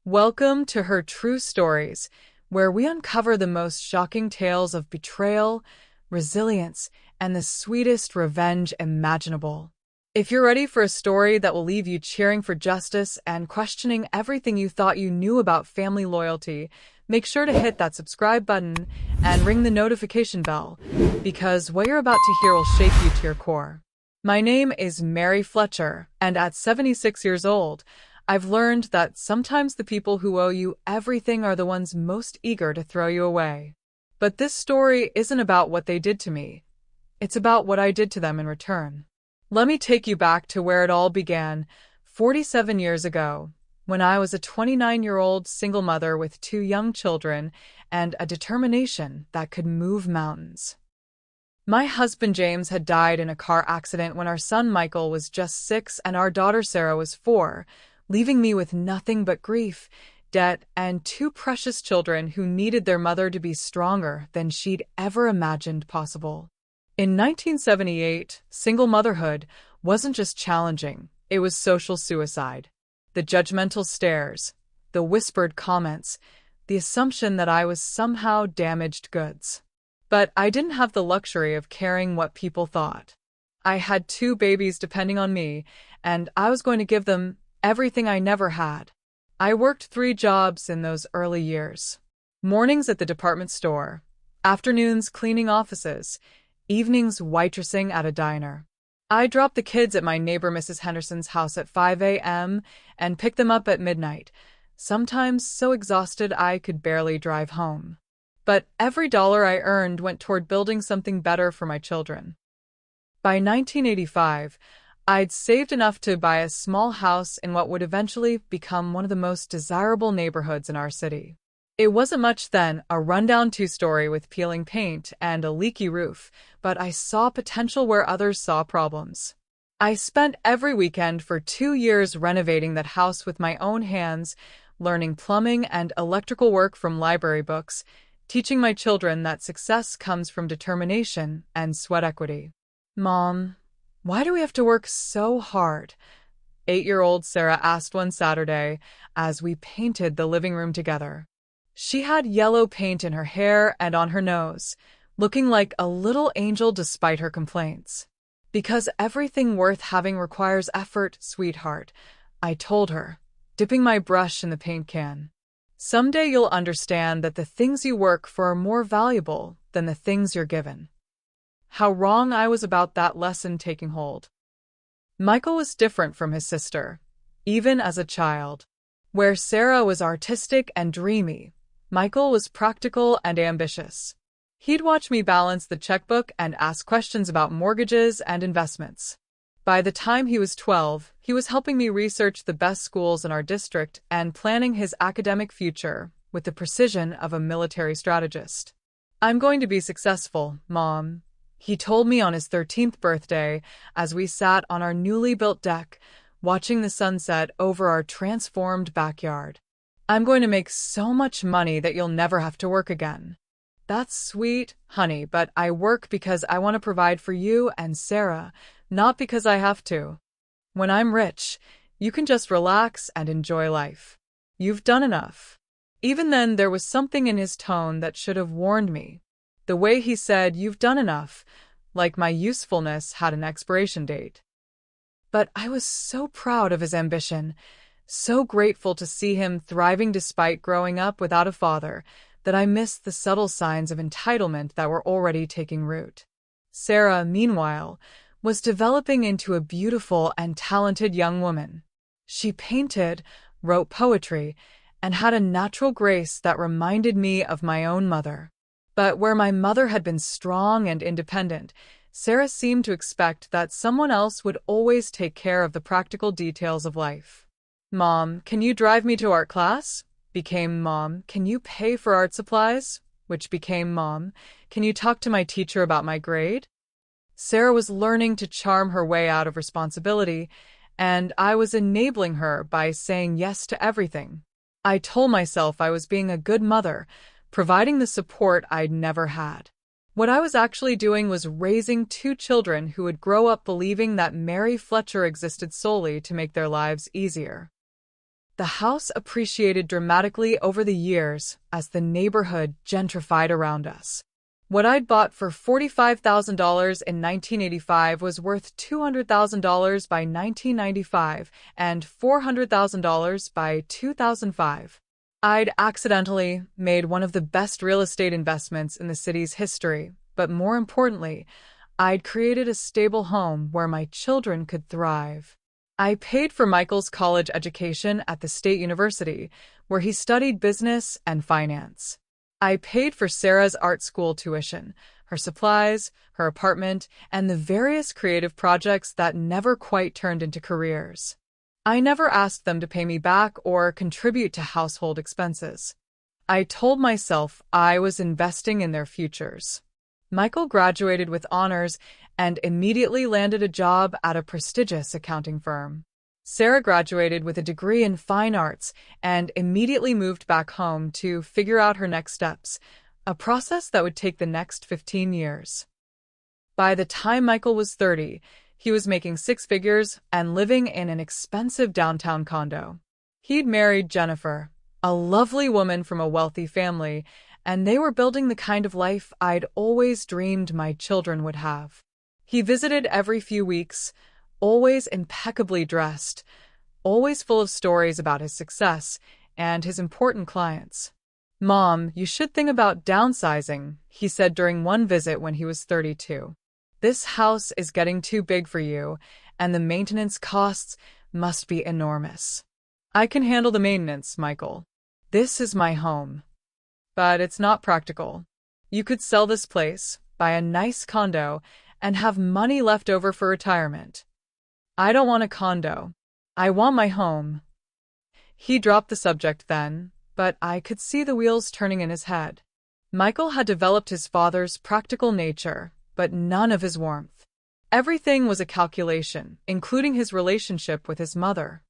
Welcome to Her True Stories, where we uncover the most shocking tales of betrayal, resilience, and the sweetest revenge imaginable. If you're ready for a story that will leave you cheering for justice and questioning everything you thought you knew about family loyalty, make sure to hit that subscribe button and ring the notification bell, because what you're about to hear will shake you to your core. My name is Mary Fletcher, and at 76 years old, I've learned that sometimes the people who owe you everything are the ones most eager to throw you away. But this story isn't about what they did to me. It's about what I did to them in return. Let me take you back to where it all began, 47 years ago, when I was a 29-year-old single mother with 2 young children and a determination that could move mountains. My husband James had died in a car accident when our son Michael was just 6 and our daughter Sarah was 4, leaving me with nothing but grief, debt, and 2 precious children who needed their mother to be stronger than she'd ever imagined possible. In 1978, single motherhood wasn't just challenging, it was social suicide. The judgmental stares, the whispered comments, the assumption that I was somehow damaged goods. But I didn't have the luxury of caring what people thought. I had 2 babies depending on me, and I was going to give them everything I never had. I worked 3 jobs in those early years. Mornings at the department store, afternoons cleaning offices, evenings waitressing at a diner. I dropped the kids at my neighbor Mrs. Henderson's house at 5 a.m. and picked them up at midnight, sometimes so exhausted I could barely drive home. But every dollar I earned went toward building something better for my children. By 1985, I'd saved enough to buy a small house in what would eventually become one of the most desirable neighborhoods in our city. It wasn't much then, a rundown 2-story with peeling paint and a leaky roof, but I saw potential where others saw problems. I spent every weekend for 2 years renovating that house with my own hands, learning plumbing and electrical work from library books, teaching my children that success comes from determination and sweat equity. Mom, why do we have to work so hard? 8-year-old Sarah asked one Saturday as we painted the living room together. She had yellow paint in her hair and on her nose, looking like a little angel despite her complaints. Because everything worth having requires effort, sweetheart, I told her, dipping my brush in the paint can. Someday you'll understand that the things you work for are more valuable than the things you're given. How wrong I was about that lesson taking hold. Michael was different from his sister, even as a child. Where Sarah was artistic and dreamy, Michael was practical and ambitious. He'd watch me balance the checkbook and ask questions about mortgages and investments. By the time he was 12, he was helping me research the best schools in our district and planning his academic future with the precision of a military strategist. "I'm going to be successful, Mom," he told me on his 13th birthday as we sat on our newly built deck, watching the sunset over our transformed backyard. "I'm going to make so much money that you'll never have to work again." "That's sweet, honey, but I work because I want to provide for you and Sarah, not because I have to. When I'm rich, you can just relax and enjoy life. You've done enough." Even then, there was something in his tone that should have warned me. The way he said, "You've done enough," like my usefulness had an expiration date. But I was so proud of his ambition, so grateful to see him thriving despite growing up without a father, that I missed the subtle signs of entitlement that were already taking root. Sarah, meanwhile, was developing into a beautiful and talented young woman. She painted, wrote poetry, and had a natural grace that reminded me of my own mother. But where my mother had been strong and independent, Sarah seemed to expect that someone else would always take care of the practical details of life. "Mom, can you drive me to art class?" became "Mom, can you pay for art supplies?" which became "Mom, can you talk to my teacher about my grade?" Sarah was learning to charm her way out of responsibility, and I was enabling her by saying yes to everything. I told myself I was being a good mother, providing the support I'd never had. What I was actually doing was raising 2 children who would grow up believing that Mary Fletcher existed solely to make their lives easier. The house appreciated dramatically over the years as the neighborhood gentrified around us. What I'd bought for $45,000 in 1985 was worth $200,000 by 1995 and $400,000 by 2005. I'd accidentally made one of the best real estate investments in the city's history, but more importantly, I'd created a stable home where my children could thrive. I paid for Michael's college education at the State University, where he studied business and finance. I paid for Sarah's art school tuition, her supplies, her apartment, and the various creative projects that never quite turned into careers. I never asked them to pay me back or contribute to household expenses. I told myself I was investing in their futures. Michael graduated with honors and immediately landed a job at a prestigious accounting firm. Sarah graduated with a degree in fine arts and immediately moved back home to figure out her next steps, a process that would take the next 15 years. By the time Michael was 30, he was making six figures and living in an expensive downtown condo. He'd married Jennifer, a lovely woman from a wealthy family, and they were building the kind of life I'd always dreamed my children would have. He visited every few weeks, always impeccably dressed, always full of stories about his success and his important clients. "Mom, you should think about downsizing," he said during one visit when he was 32. "This house is getting too big for you, and the maintenance costs must be enormous." "I can handle the maintenance, Michael. This is my home." "But it's not practical. You could sell this place, buy a nice condo, and have money left over for retirement." "I don't want a condo. I want my home." He dropped the subject then, but I could see the wheels turning in his head. Michael had developed his father's practical nature, but none of his warmth. Everything was a calculation, including his relationship with his mother.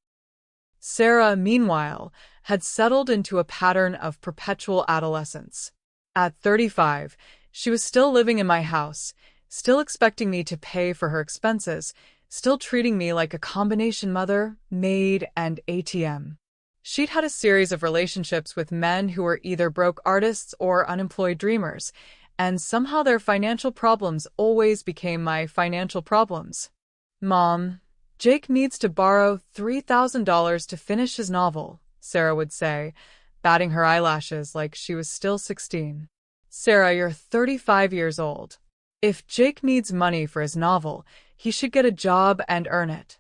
Sarah, meanwhile, had settled into a pattern of perpetual adolescence. At 35, she was still living in my house, still expecting me to pay for her expenses, still treating me like a combination mother, maid, and ATM. She'd had a series of relationships with men who were either broke artists or unemployed dreamers, and somehow their financial problems always became my financial problems. "Mom, Jake needs to borrow $3,000 to finish his novel," Sarah would say, batting her eyelashes like she was still 16. "Sarah, you're 35 years old. If Jake needs money for his novel, he should get a job and earn it.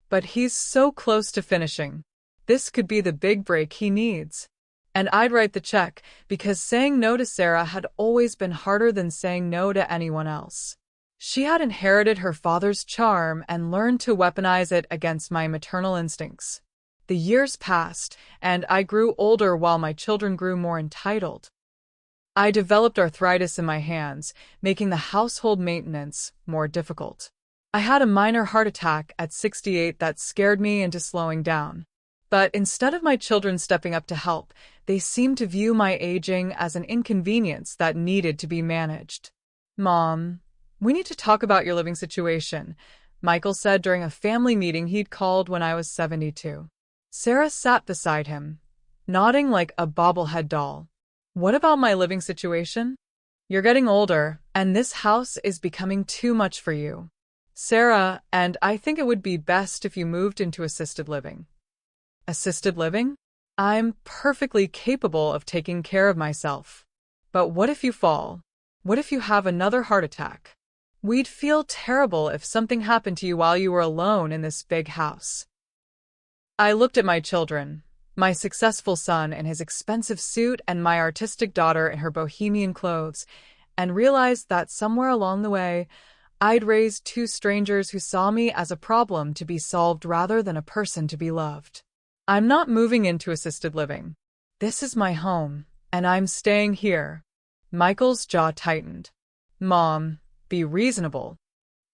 But he's so close to finishing. This could be the big break he needs." And I'd write the check, because saying no to Sarah had always been harder than saying no to anyone else. She had inherited her father's charm and learned to weaponize it against my maternal instincts. The years passed, and I grew older while my children grew more entitled. I developed arthritis in my hands, making the household maintenance more difficult. I had a minor heart attack at 68 that scared me into slowing down. But instead of my children stepping up to help, they seemed to view my aging as an inconvenience that needed to be managed. "Mom, we need to talk about your living situation," Michael said during a family meeting he'd called when I was 72. Sarah sat beside him, nodding like a bobblehead doll. "What about my living situation? You're getting older, and this house is becoming too much for you, Sarah, and I think it would be best if you moved into assisted living." "Assisted living? I'm perfectly capable of taking care of myself. But what if you fall? What if you have another heart attack? We'd feel terrible if something happened to you while you were alone in this big house." I looked at my children, my successful son in his expensive suit and my artistic daughter in her bohemian clothes, and realized that somewhere along the way, I'd raised two strangers who saw me as a problem to be solved rather than a person to be loved. "I'm not moving into assisted living. This is my home, and I'm staying here." Michael's jaw tightened. "Mom, be reasonable."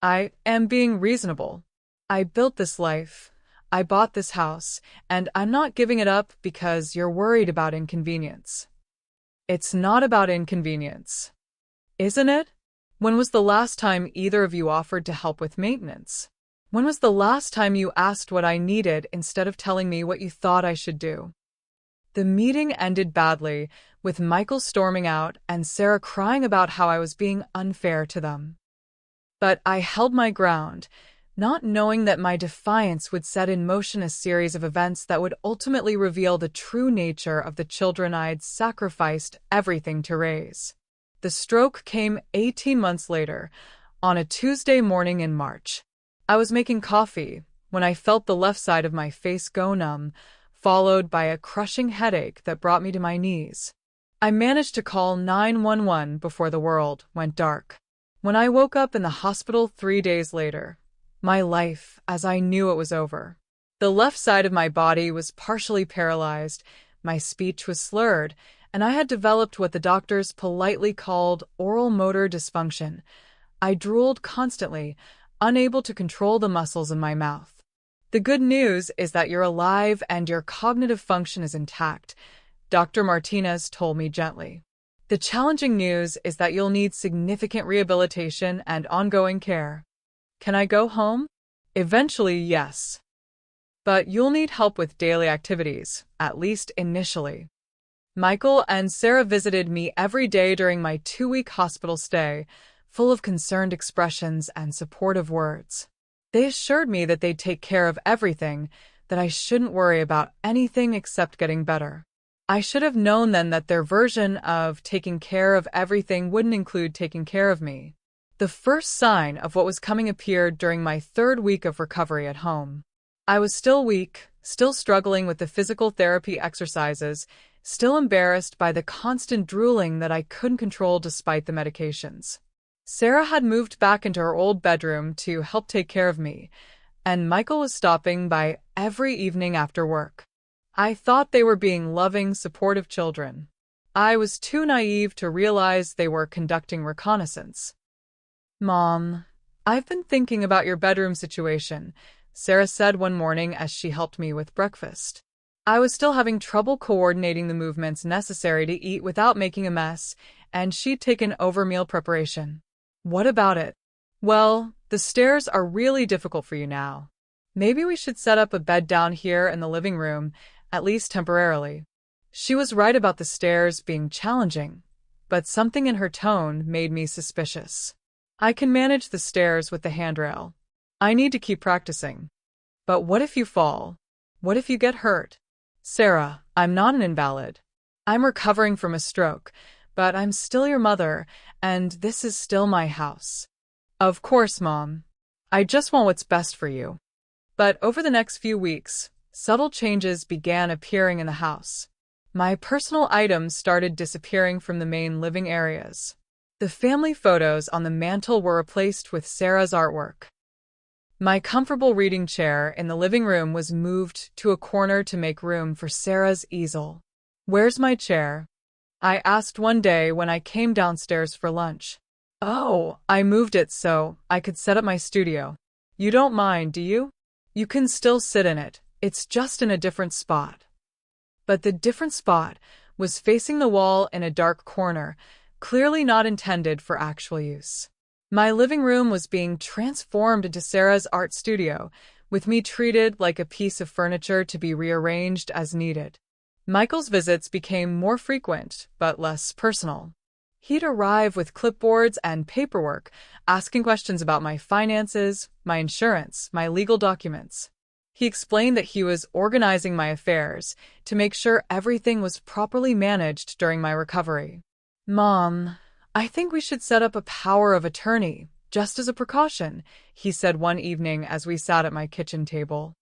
"I am being reasonable. I built this life. I bought this house, and I'm not giving it up because you're worried about inconvenience." "It's not about inconvenience. Isn't it? When was the last time either of you offered to help with maintenance? When was the last time you asked what I needed instead of telling me what you thought I should do? The meeting ended badly, with Michael storming out and Sarah crying about how I was being unfair to them. But I held my ground, not knowing that my defiance would set in motion a series of events that would ultimately reveal the true nature of the children I'd sacrificed everything to raise. The stroke came 18 months later, on a Tuesday morning in March. I was making coffee when I felt the left side of my face go numb, followed by a crushing headache that brought me to my knees. I managed to call 911 before the world went dark. When I woke up in the hospital 3 days later, my life, as I knew it, was over. The left side of my body was partially paralyzed, my speech was slurred, and I had developed what the doctors politely called oral motor dysfunction. I drooled constantly, unable to control the muscles in my mouth. The good news is that you're alive and your cognitive function is intact, Dr. Martinez told me gently. The challenging news is that you'll need significant rehabilitation and ongoing care. Can I go home? Eventually, yes. But you'll need help with daily activities, at least initially. Michael and Sarah visited me every day during my 2-week hospital stay, full of concerned expressions and supportive words. They assured me that they'd take care of everything, that I shouldn't worry about anything except getting better. I should have known then that their version of taking care of everything wouldn't include taking care of me. The first sign of what was coming appeared during my 3rd week of recovery at home. I was still weak, still struggling with the physical therapy exercises, still embarrassed by the constant drooling that I couldn't control despite the medications. Sarah had moved back into her old bedroom to help take care of me, and Michael was stopping by every evening after work. I thought they were being loving, supportive children. I was too naive to realize they were conducting reconnaissance. "Mom, I've been thinking about your bedroom situation," Sarah said one morning as she helped me with breakfast. I was still having trouble coordinating the movements necessary to eat without making a mess, and she'd taken over meal preparation. "What about it?" "Well, the stairs are really difficult for you now. Maybe we should set up a bed down here in the living room, at least temporarily." She was right about the stairs being challenging, but something in her tone made me suspicious. "I can manage the stairs with the handrail. I need to keep practicing." "But what if you fall? What if you get hurt?" "Sarah, I'm not an invalid. I'm recovering from a stroke, but I'm still your mother, and this is still my house." "Of course, Mom. I just want what's best for you." But over the next few weeks, subtle changes began appearing in the house. My personal items started disappearing from the main living areas. The family photos on the mantel were replaced with Sarah's artwork. My comfortable reading chair in the living room was moved to a corner to make room for Sarah's easel. "Where's my chair?" I asked one day when I came downstairs for lunch. "Oh, I moved it so I could set up my studio." "You don't mind, do you?" "You can still sit in it. It's just in a different spot." But the different spot was facing the wall in a dark corner, clearly not intended for actual use. My living room was being transformed into Sarah's art studio, with me treated like a piece of furniture to be rearranged as needed. Michael's visits became more frequent, but less personal. He'd arrive with clipboards and paperwork, asking questions about my finances, my insurance, my legal documents. He explained that he was organizing my affairs to make sure everything was properly managed during my recovery. "Mom, I think we should set up a power of attorney, just as a precaution," he said one evening as we sat at my kitchen table.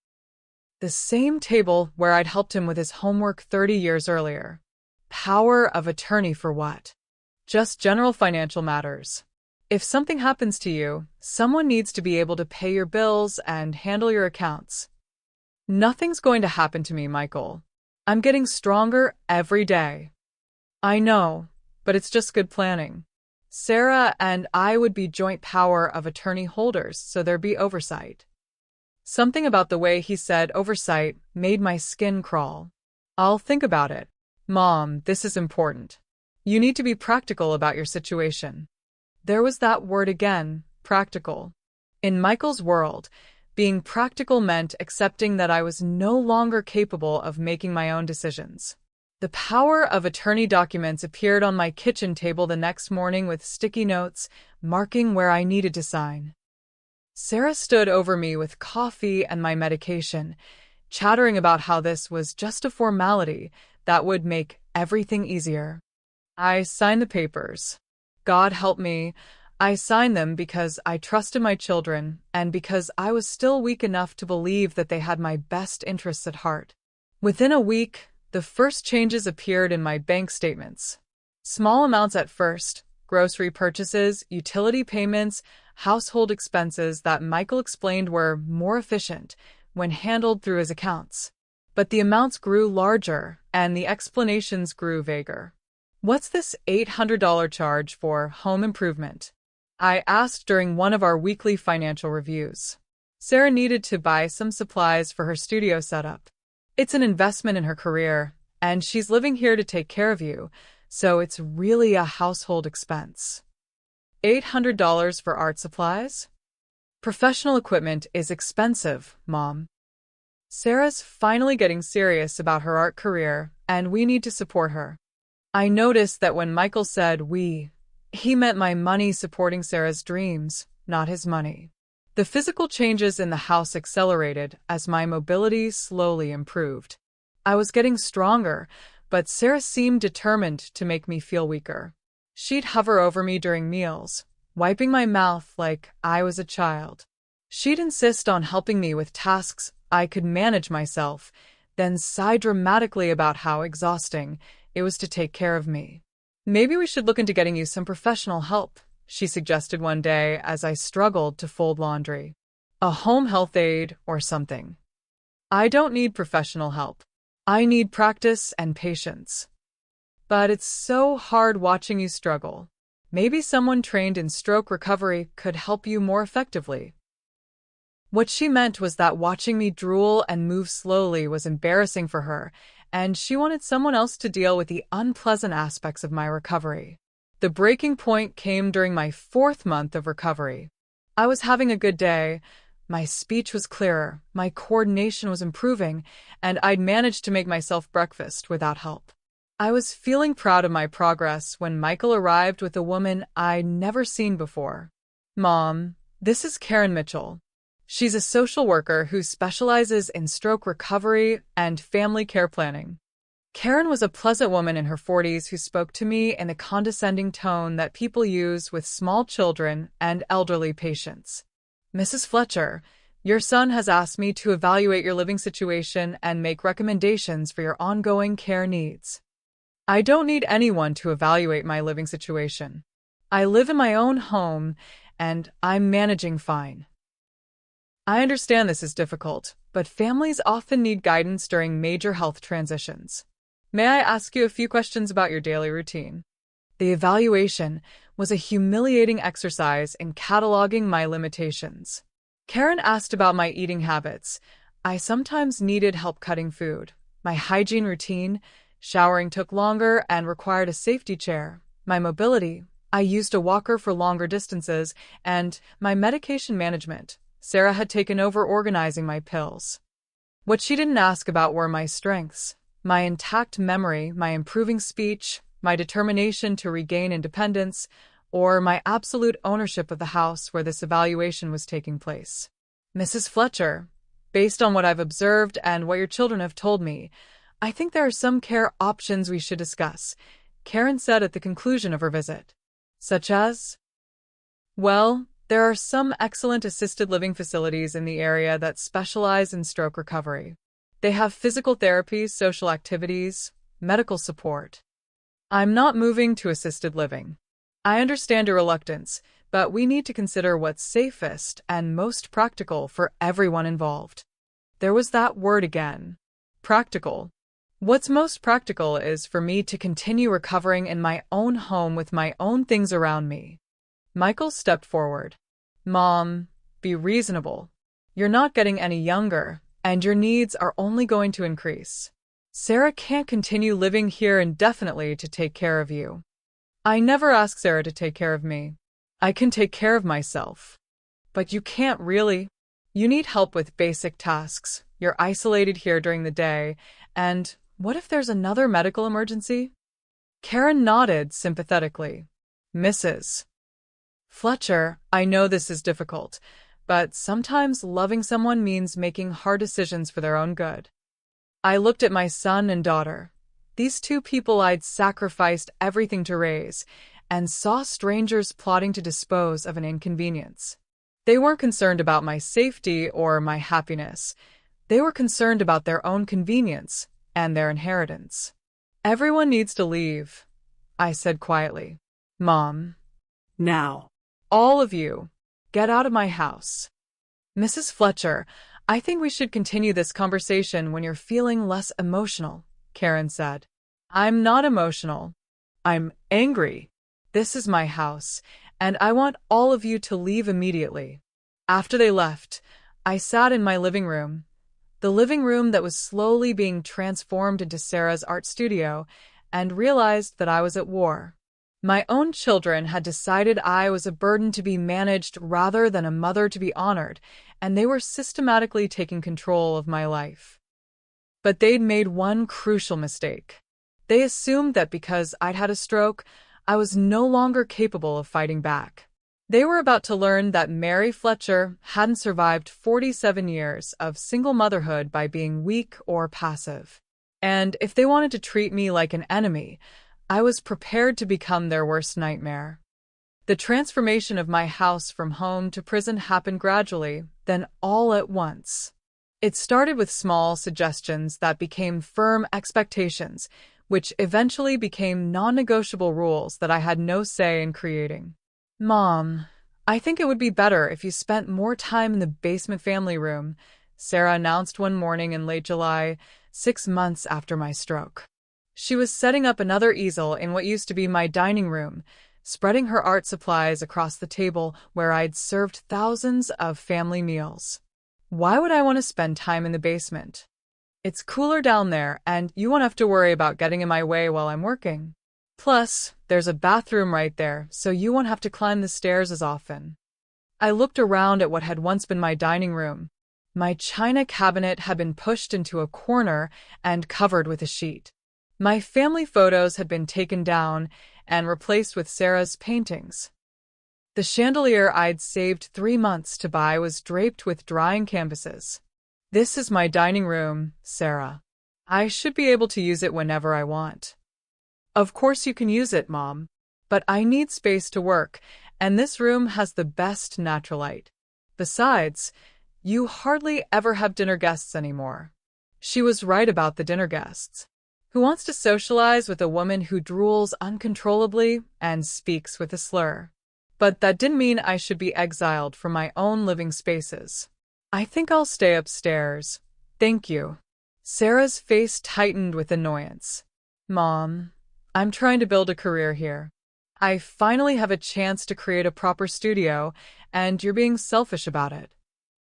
The same table where I'd helped him with his homework 30 years earlier. Power of attorney for what? Just general financial matters. If something happens to you, someone needs to be able to pay your bills and handle your accounts. "Nothing's going to happen to me, Michael. I'm getting stronger every day." "I know, but it's just good planning. Sarah and I would be joint power of attorney holders, so there'd be oversight." Something about the way he said oversight made my skin crawl. "I'll think about it. Mom, this is important. You need to be practical about your situation." There was that word again, practical. In Michael's world, Being practical meant accepting that I was no longer capable of making my own decisions. The power of attorney documents appeared on my kitchen table the next morning with sticky notes marking where I needed to sign. Sarah stood over me with coffee and my medication, chattering about how this was just a formality that would make everything easier. I signed the papers. God help me, I signed them because I trusted my children and because I was still weak enough to believe that they had my best interests at heart. Within a week, the first changes appeared in my bank statements. Small amounts at first, grocery purchases, utility payments, household expenses that Michael explained were more efficient when handled through his accounts. But the amounts grew larger and the explanations grew vaguer. What's this $800 charge for home improvement? I asked during one of our weekly financial reviews. Sarah needed to buy some supplies for her studio setup. It's an investment in her career, and she's living here to take care of you, so it's really a household expense. $800 for art supplies? Professional equipment is expensive, Mom. Sarah's finally getting serious about her art career, and we need to support her. I noticed that when Michael said we, he meant my money supporting Sarah's dreams, not his money. The physical changes in the house accelerated as my mobility slowly improved. I was getting stronger, but Sarah seemed determined to make me feel weaker. She'd hover over me during meals, wiping my mouth like I was a child. She'd insist on helping me with tasks I could manage myself, then sigh dramatically about how exhausting it was to take care of me. Maybe we should look into getting you some professional help, she suggested one day as I struggled to fold laundry. A home health aide or something. I don't need professional help. I need practice and patience. But it's so hard watching you struggle. Maybe someone trained in stroke recovery could help you more effectively. What she meant was that watching me drool and move slowly was embarrassing for her, and she wanted someone else to deal with the unpleasant aspects of my recovery. The breaking point came during my 4th month of recovery. I was having a good day. My speech was clearer, my coordination was improving, and I'd managed to make myself breakfast without help. I was feeling proud of my progress when Michael arrived with a woman I'd never seen before. Mom, this is Karen Mitchell. She's a social worker who specializes in stroke recovery and family care planning. Karen was a pleasant woman in her 40s who spoke to me in the condescending tone that people use with small children and elderly patients. Mrs. Fletcher, your son has asked me to evaluate your living situation and make recommendations for your ongoing care needs. I don't need anyone to evaluate my living situation. I live in my own home, and I'm managing fine. I understand this is difficult, but families often need guidance during major health transitions. May I ask you a few questions about your daily routine? The evaluation was a humiliating exercise in cataloging my limitations. Karen asked about my eating habits. I sometimes needed help cutting food. My hygiene routine, showering took longer and required a safety chair. My mobility, I used a walker for longer distances, and my medication management. Sarah had taken over organizing my pills. What she didn't ask about were my strengths, my intact memory, my improving speech, my determination to regain independence, or my absolute ownership of the house where this evaluation was taking place. Mrs. Fletcher, based on what I've observed and what your children have told me, I think there are some care options we should discuss, Karen said at the conclusion of her visit. Such as? Well, there are some excellent assisted living facilities in the area that specialize in stroke recovery. They have physical therapy, social activities, medical support. I'm not moving to assisted living. I understand your reluctance, but we need to consider what's safest and most practical for everyone involved. There was that word again. Practical. What's most practical is for me to continue recovering in my own home with my own things around me. Michael stepped forward. Mom, be reasonable. You're not getting any younger, and your needs are only going to increase. Sarah can't continue living here indefinitely to take care of you. I never asked Sarah to take care of me. I can take care of myself. But you can't really. You need help with basic tasks. You're isolated here during the day. And what if there's another medical emergency? Karen nodded sympathetically. Mrs. Fletcher, I know this is difficult, but sometimes loving someone means making hard decisions for their own good. I looked at my son and daughter, these two people I'd sacrificed everything to raise, and saw strangers plotting to dispose of an inconvenience. They weren't concerned about my safety or my happiness. They were concerned about their own convenience and their inheritance. Everyone needs to leave, I said quietly. Mom. Now. All of you, get out of my house. Mrs. Fletcher, I think we should continue this conversation when you're feeling less emotional, Karen said. I'm not emotional. I'm angry. This is my house, and I want all of you to leave immediately. After they left, I sat in my living room, the living room that was slowly being transformed into Sarah's art studio, and realized that I was at war. My own children had decided I was a burden to be managed rather than a mother to be honored, and they were systematically taking control of my life. But they'd made one crucial mistake. They assumed that because I'd had a stroke, I was no longer capable of fighting back. They were about to learn that Mary Fletcher hadn't survived 47 years of single motherhood by being weak or passive. And if they wanted to treat me like an enemy, I was prepared to become their worst nightmare. The transformation of my house from home to prison happened gradually, then all at once. It started with small suggestions that became firm expectations, which eventually became non-negotiable rules that I had no say in creating. Mom, I think it would be better if you spent more time in the basement family room, Sarah announced one morning in late July, 6 months after my stroke. She was setting up another easel in what used to be my dining room, spreading her art supplies across the table where I'd served thousands of family meals. Why would I want to spend time in the basement? It's cooler down there, and you won't have to worry about getting in my way while I'm working. Plus, there's a bathroom right there, so you won't have to climb the stairs as often. I looked around at what had once been my dining room. My china cabinet had been pushed into a corner and covered with a sheet. My family photos had been taken down and replaced with Sarah's paintings. The chandelier I'd saved 3 months to buy was draped with drying canvases. This is my dining room, Sarah. I should be able to use it whenever I want. Of course you can use it, Mom, but I need space to work, and this room has the best natural light. Besides, you hardly ever have dinner guests anymore. She was right about the dinner guests. Who wants to socialize with a woman who drools uncontrollably and speaks with a slur? But that didn't mean I should be exiled from my own living spaces. I think I'll stay upstairs. Thank you. Sarah's face tightened with annoyance. Mom, I'm trying to build a career here. I finally have a chance to create a proper studio, and you're being selfish about it.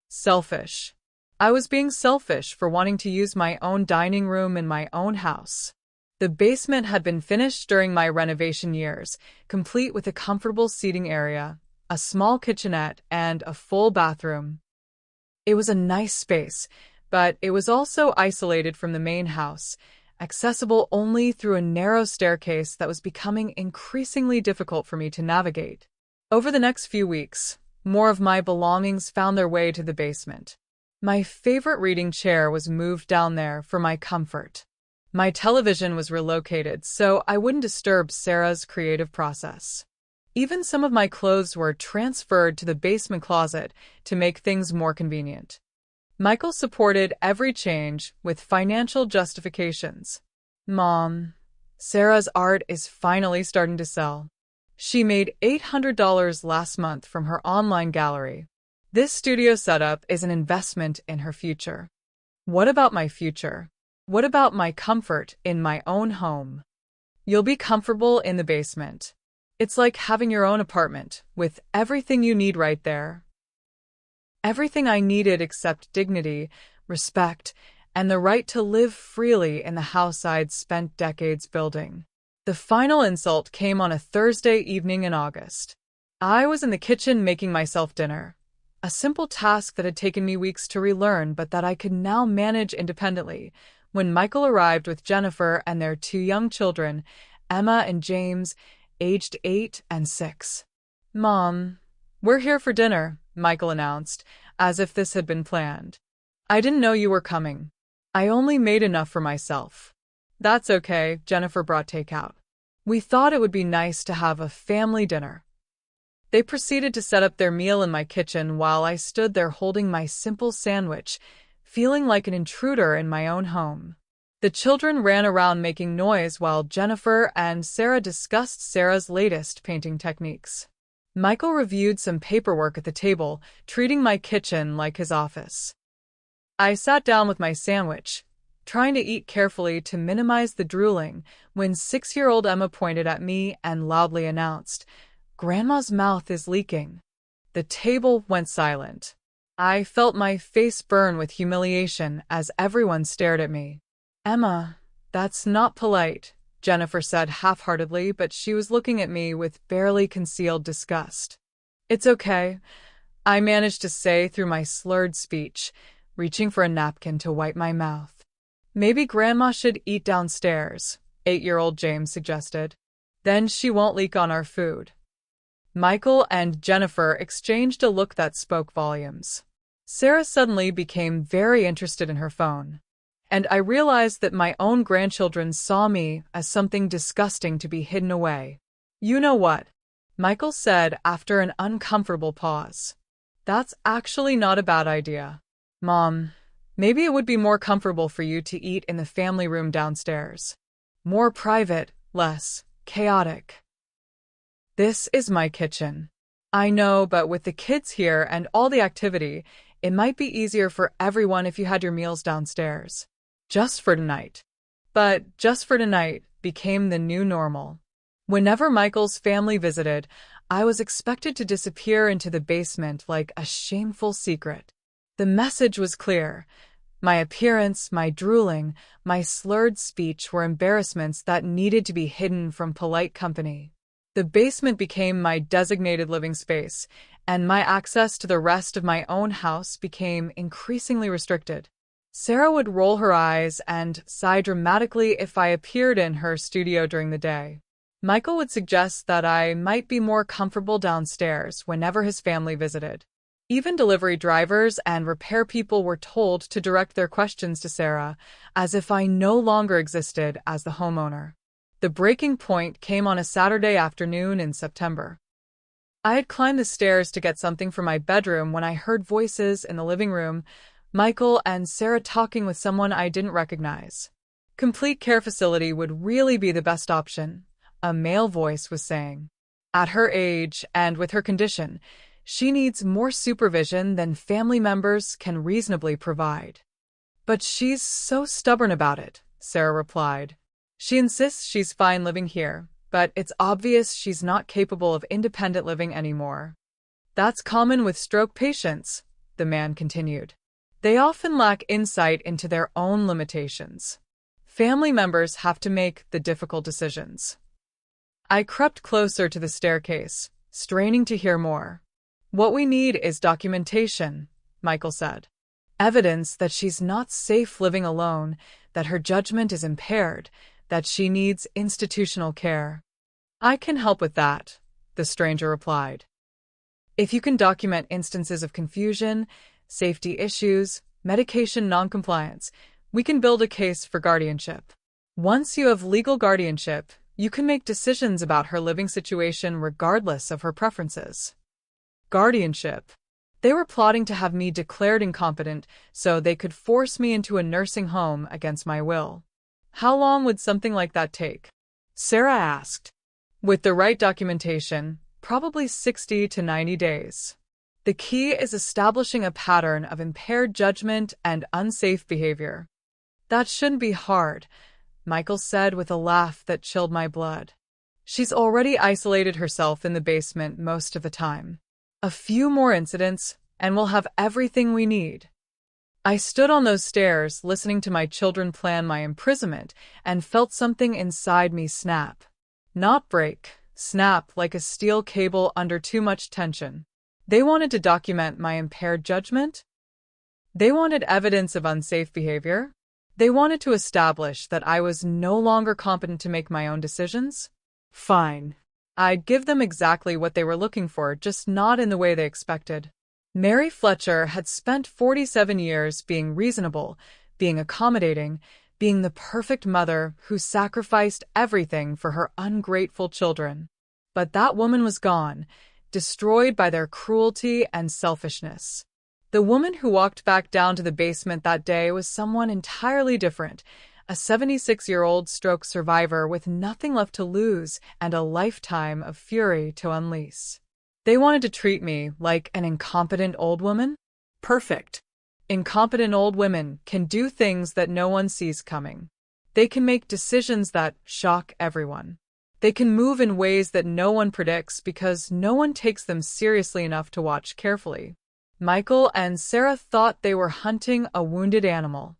Selfish. I was being selfish for wanting to use my own dining room in my own house. The basement had been finished during my renovation years, complete with a comfortable seating area, a small kitchenette, and a full bathroom. It was a nice space, but it was also isolated from the main house, accessible only through a narrow staircase that was becoming increasingly difficult for me to navigate. Over the next few weeks, more of my belongings found their way to the basement. My favorite reading chair was moved down there for my comfort. My television was relocated so I wouldn't disturb Sarah's creative process. Even some of my clothes were transferred to the basement closet to make things more convenient. Michael supported every change with financial justifications. Mom, Sarah's art is finally starting to sell. She made $800 last month from her online gallery. This studio setup is an investment in her future. What about my future? What about my comfort in my own home? You'll be comfortable in the basement. It's like having your own apartment, with everything you need right there. Everything I needed except dignity, respect, and the right to live freely in the house I'd spent decades building. The final insult came on a Thursday evening in August. I was in the kitchen making myself dinner. a simple task that had taken me weeks to relearn but that I could now manage independently. When Michael arrived with Jennifer and their two young children, Emma and James, aged 8 and 6. "Mom, we're here for dinner," Michael announced, as if this had been planned. "I didn't know you were coming. I only made enough for myself." "That's okay," Jennifer brought takeout. "We thought it would be nice to have a family dinner." They proceeded to set up their meal in my kitchen while I stood there holding my simple sandwich, feeling like an intruder in my own home. The children ran around making noise while Jennifer and Sarah discussed Sarah's latest painting techniques. Michael reviewed some paperwork at the table, treating my kitchen like his office. I sat down with my sandwich, trying to eat carefully to minimize the drooling, when 6-year-old Emma pointed at me and loudly announced, "Grandma's mouth is leaking." The table went silent. I felt my face burn with humiliation as everyone stared at me. "Emma, that's not polite," Jennifer said half-heartedly, but she was looking at me with barely concealed disgust. "It's okay," I managed to say through my slurred speech, reaching for a napkin to wipe my mouth. "Maybe Grandma should eat downstairs," 8-year-old James suggested. "Then she won't leak on our food." Michael and Jennifer exchanged a look that spoke volumes. Sarah suddenly became very interested in her phone, and I realized that my own grandchildren saw me as something disgusting to be hidden away. "You know what?" Michael said after an uncomfortable pause. "That's actually not a bad idea. Mom, maybe it would be more comfortable for you to eat in the family room downstairs. More private, less chaotic." This is my kitchen. I know, but with the kids here and all the activity, it might be easier for everyone if you had your meals downstairs. Just for tonight. But just for tonight became the new normal. Whenever Michael's family visited, I was expected to disappear into the basement like a shameful secret. The message was clear. My appearance, my drooling, my slurred speech were embarrassments that needed to be hidden from polite company. The basement became my designated living space, and my access to the rest of my own house became increasingly restricted. Sarah would roll her eyes and sigh dramatically if I appeared in her studio during the day. Michael would suggest that I might be more comfortable downstairs whenever his family visited. Even delivery drivers and repair people were told to direct their questions to Sarah, as if I no longer existed as the homeowner. The breaking point came on a Saturday afternoon in September. I had climbed the stairs to get something from my bedroom when I heard voices in the living room, Michael and Sarah talking with someone I didn't recognize. "Complete care facility would really be the best option," a male voice was saying. "At her age and with her condition, she needs more supervision than family members can reasonably provide." "But she's so stubborn about it," Sarah replied. "She insists she's fine living here, but it's obvious she's not capable of independent living anymore." "That's common with stroke patients," the man continued. "They often lack insight into their own limitations. Family members have to make the difficult decisions." I crept closer to the staircase, straining to hear more. "What we need is documentation," Michael said. "Evidence that she's not safe living alone, that her judgment is impaired, that she needs institutional care." "I can help with that," the stranger replied. "If you can document instances of confusion, safety issues, medication noncompliance, we can build a case for guardianship. Once you have legal guardianship, you can make decisions about her living situation regardless of her preferences." Guardianship. They were plotting to have me declared incompetent so they could force me into a nursing home against my will. "How long would something like that take?" Sarah asked. "With the right documentation, probably 60 to 90 days. The key is establishing a pattern of impaired judgment and unsafe behavior." "That shouldn't be hard," Michael said with a laugh that chilled my blood. "She's already isolated herself in the basement most of the time. A few more incidents, and we'll have everything we need." I stood on those stairs, listening to my children plan my imprisonment, and felt something inside me snap. Not break, snap like a steel cable under too much tension. They wanted to document my impaired judgment. They wanted evidence of unsafe behavior. They wanted to establish that I was no longer competent to make my own decisions. Fine. I'd give them exactly what they were looking for, just not in the way they expected. Mary Fletcher had spent 47 years being reasonable, being accommodating, being the perfect mother who sacrificed everything for her ungrateful children. But that woman was gone, destroyed by their cruelty and selfishness. The woman who walked back down to the basement that day was someone entirely different, a 76-year-old stroke survivor with nothing left to lose and a lifetime of fury to unleash. They wanted to treat me like an incompetent old woman? Perfect. Incompetent old women can do things that no one sees coming. They can make decisions that shock everyone. They can move in ways that no one predicts because no one takes them seriously enough to watch carefully. Michael and Sarah thought they were hunting a wounded animal.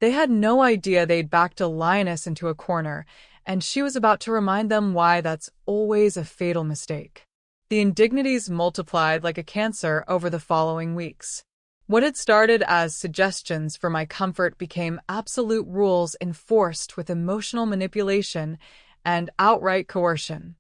They had no idea they'd backed a lioness into a corner, and she was about to remind them why that's always a fatal mistake. The indignities multiplied like a cancer over the following weeks. What had started as suggestions for my comfort became absolute rules enforced with emotional manipulation and outright coercion.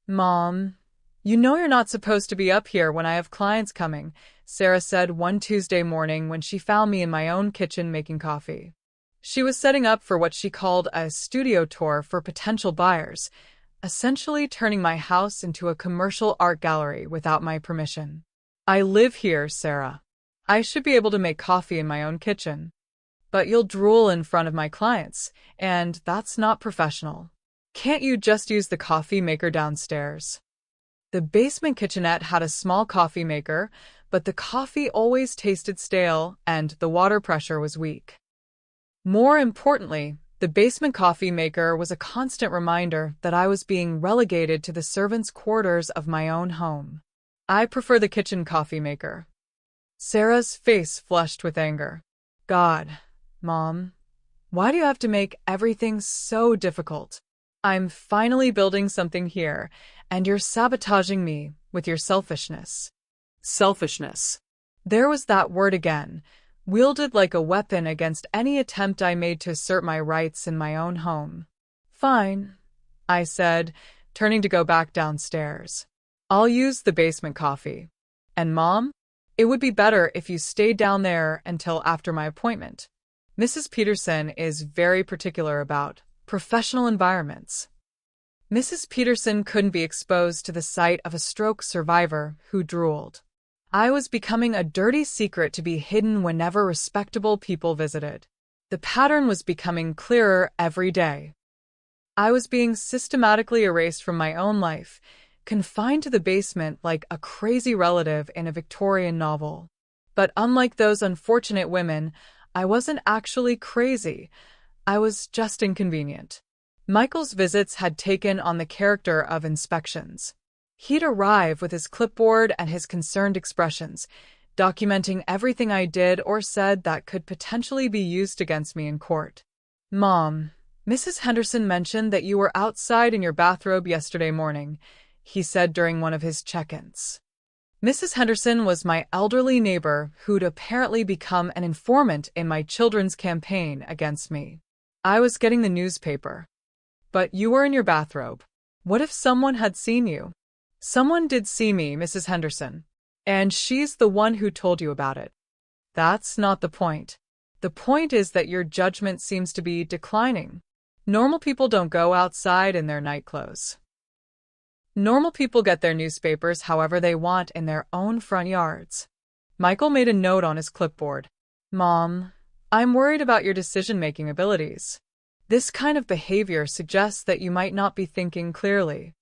"Mom, you know you're not supposed to be up here when I have clients coming," Sarah said one Tuesday morning when she found me in my own kitchen making coffee. She was setting up for what she called a studio tour for potential buyers, essentially turning my house into a commercial art gallery without my permission. "I live here, Sarah. I should be able to make coffee in my own kitchen. But you'll drool in front of my clients, and that's not professional. Can't you just use the coffee maker downstairs?" The basement kitchenette had a small coffee maker, but the coffee always tasted stale and the water pressure was weak. More importantly, the basement coffee maker was a constant reminder that I was being relegated to the servants' quarters of my own home. "I prefer the kitchen coffee maker." Sarah's face flushed with anger. "God, Mom, why do you have to make everything so difficult? I'm finally building something here, and you're sabotaging me with your selfishness." Selfishness. There was that word again, wielded like a weapon against any attempt I made to assert my rights in my own home. "Fine," I said, turning to go back downstairs. "I'll use the basement coffee. And Mom, it would be better if you stayed down there until after my appointment. Mrs. Peterson is very particular about professional environments." Mrs. Peterson couldn't be exposed to the sight of a stroke survivor who drooled. I was becoming a dirty secret to be hidden whenever respectable people visited. The pattern was becoming clearer every day. I was being systematically erased from my own life, confined to the basement like a crazy relative in a Victorian novel. But unlike those unfortunate women, I wasn't actually crazy. I was just inconvenient. Michael's visits had taken on the character of inspections. He'd arrive with his clipboard and his concerned expressions, documenting everything I did or said that could potentially be used against me in court. "Mom, Mrs. Henderson mentioned that you were outside in your bathrobe yesterday morning," he said during one of his check-ins. Mrs. Henderson was my elderly neighbor who'd apparently become an informant in my children's campaign against me. I was getting the newspaper. "But you were in your bathrobe. What if someone had seen you?" "Someone did see me, Mrs. Henderson. And she's the one who told you about it." "That's not the point. The point is that your judgment seems to be declining. Normal people don't go outside in their nightclothes. Normal people get their newspapers however they want in their own front yards." Michael made a note on his clipboard. "Mom, I'm worried about your decision-making abilities. This kind of behavior suggests that you might not be thinking clearly."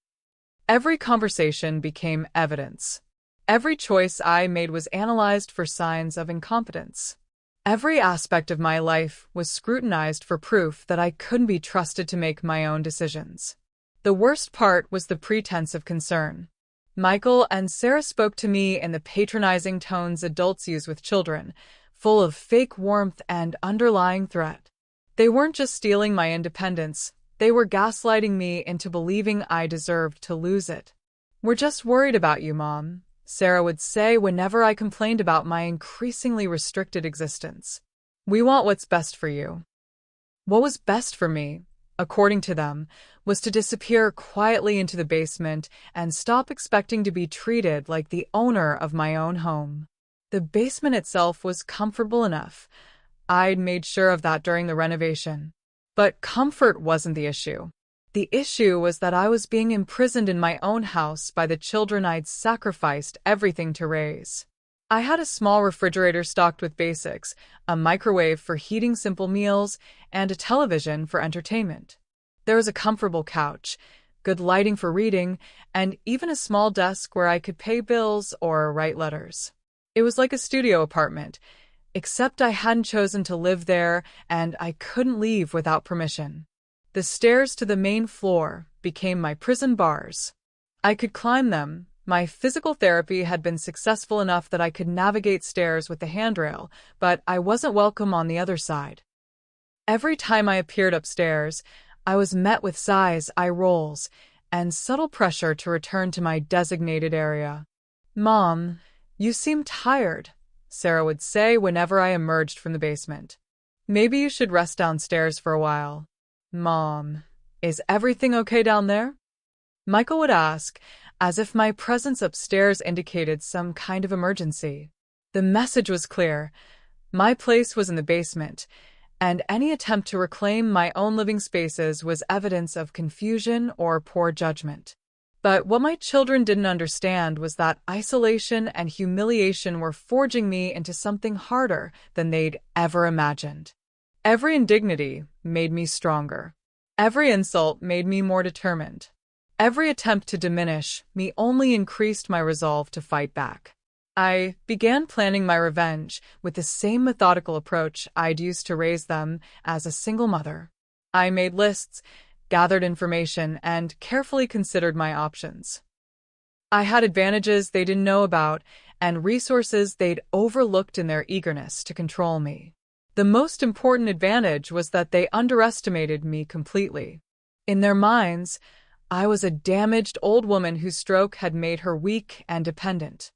Every conversation became evidence. Every choice I made was analyzed for signs of incompetence. Every aspect of my life was scrutinized for proof that I couldn't be trusted to make my own decisions. The worst part was the pretense of concern. Michael and Sarah spoke to me in the patronizing tones adults use with children, full of fake warmth and underlying threat. They weren't just stealing my independence, they were gaslighting me into believing I deserved to lose it. "We're just worried about you, Mom," Sarah would say whenever I complained about my increasingly restricted existence. We want what's best for you. What was best for me, according to them, was to disappear quietly into the basement and stop expecting to be treated like the owner of my own home. The basement itself was comfortable enough. I'd made sure of that during the renovation. But comfort wasn't the issue. The issue was that I was being imprisoned in my own house by the children I'd sacrificed everything to raise. I had a small refrigerator stocked with basics, a microwave for heating simple meals, and a television for entertainment. There was a comfortable couch, good lighting for reading, and even a small desk where I could pay bills or write letters. It was like a studio apartment, except I hadn't chosen to live there and I couldn't leave without permission. The stairs to the main floor became my prison bars. I could climb them. My physical therapy had been successful enough that I could navigate stairs with the handrail, but I wasn't welcome on the other side. Every time I appeared upstairs, I was met with sighs, eye rolls, and subtle pressure to return to my designated area. "Mom, you seem tired," Sarah would say whenever I emerged from the basement. "Maybe you should rest downstairs for a while." "Mom, is everything okay down there?" Michael would ask, as if my presence upstairs indicated some kind of emergency. The message was clear. My place was in the basement, and any attempt to reclaim my own living spaces was evidence of confusion or poor judgment. But what my children didn't understand was that isolation and humiliation were forging me into something harder than they'd ever imagined. Every indignity made me stronger. Every insult made me more determined. Every attempt to diminish me only increased my resolve to fight back. I began planning my revenge with the same methodical approach I'd used to raise them as a single mother. I made lists, gathered information, and carefully considered my options. I had advantages they didn't know about and resources they'd overlooked in their eagerness to control me. The most important advantage was that they underestimated me completely. In their minds, I was a damaged old woman whose stroke had made her weak and dependent.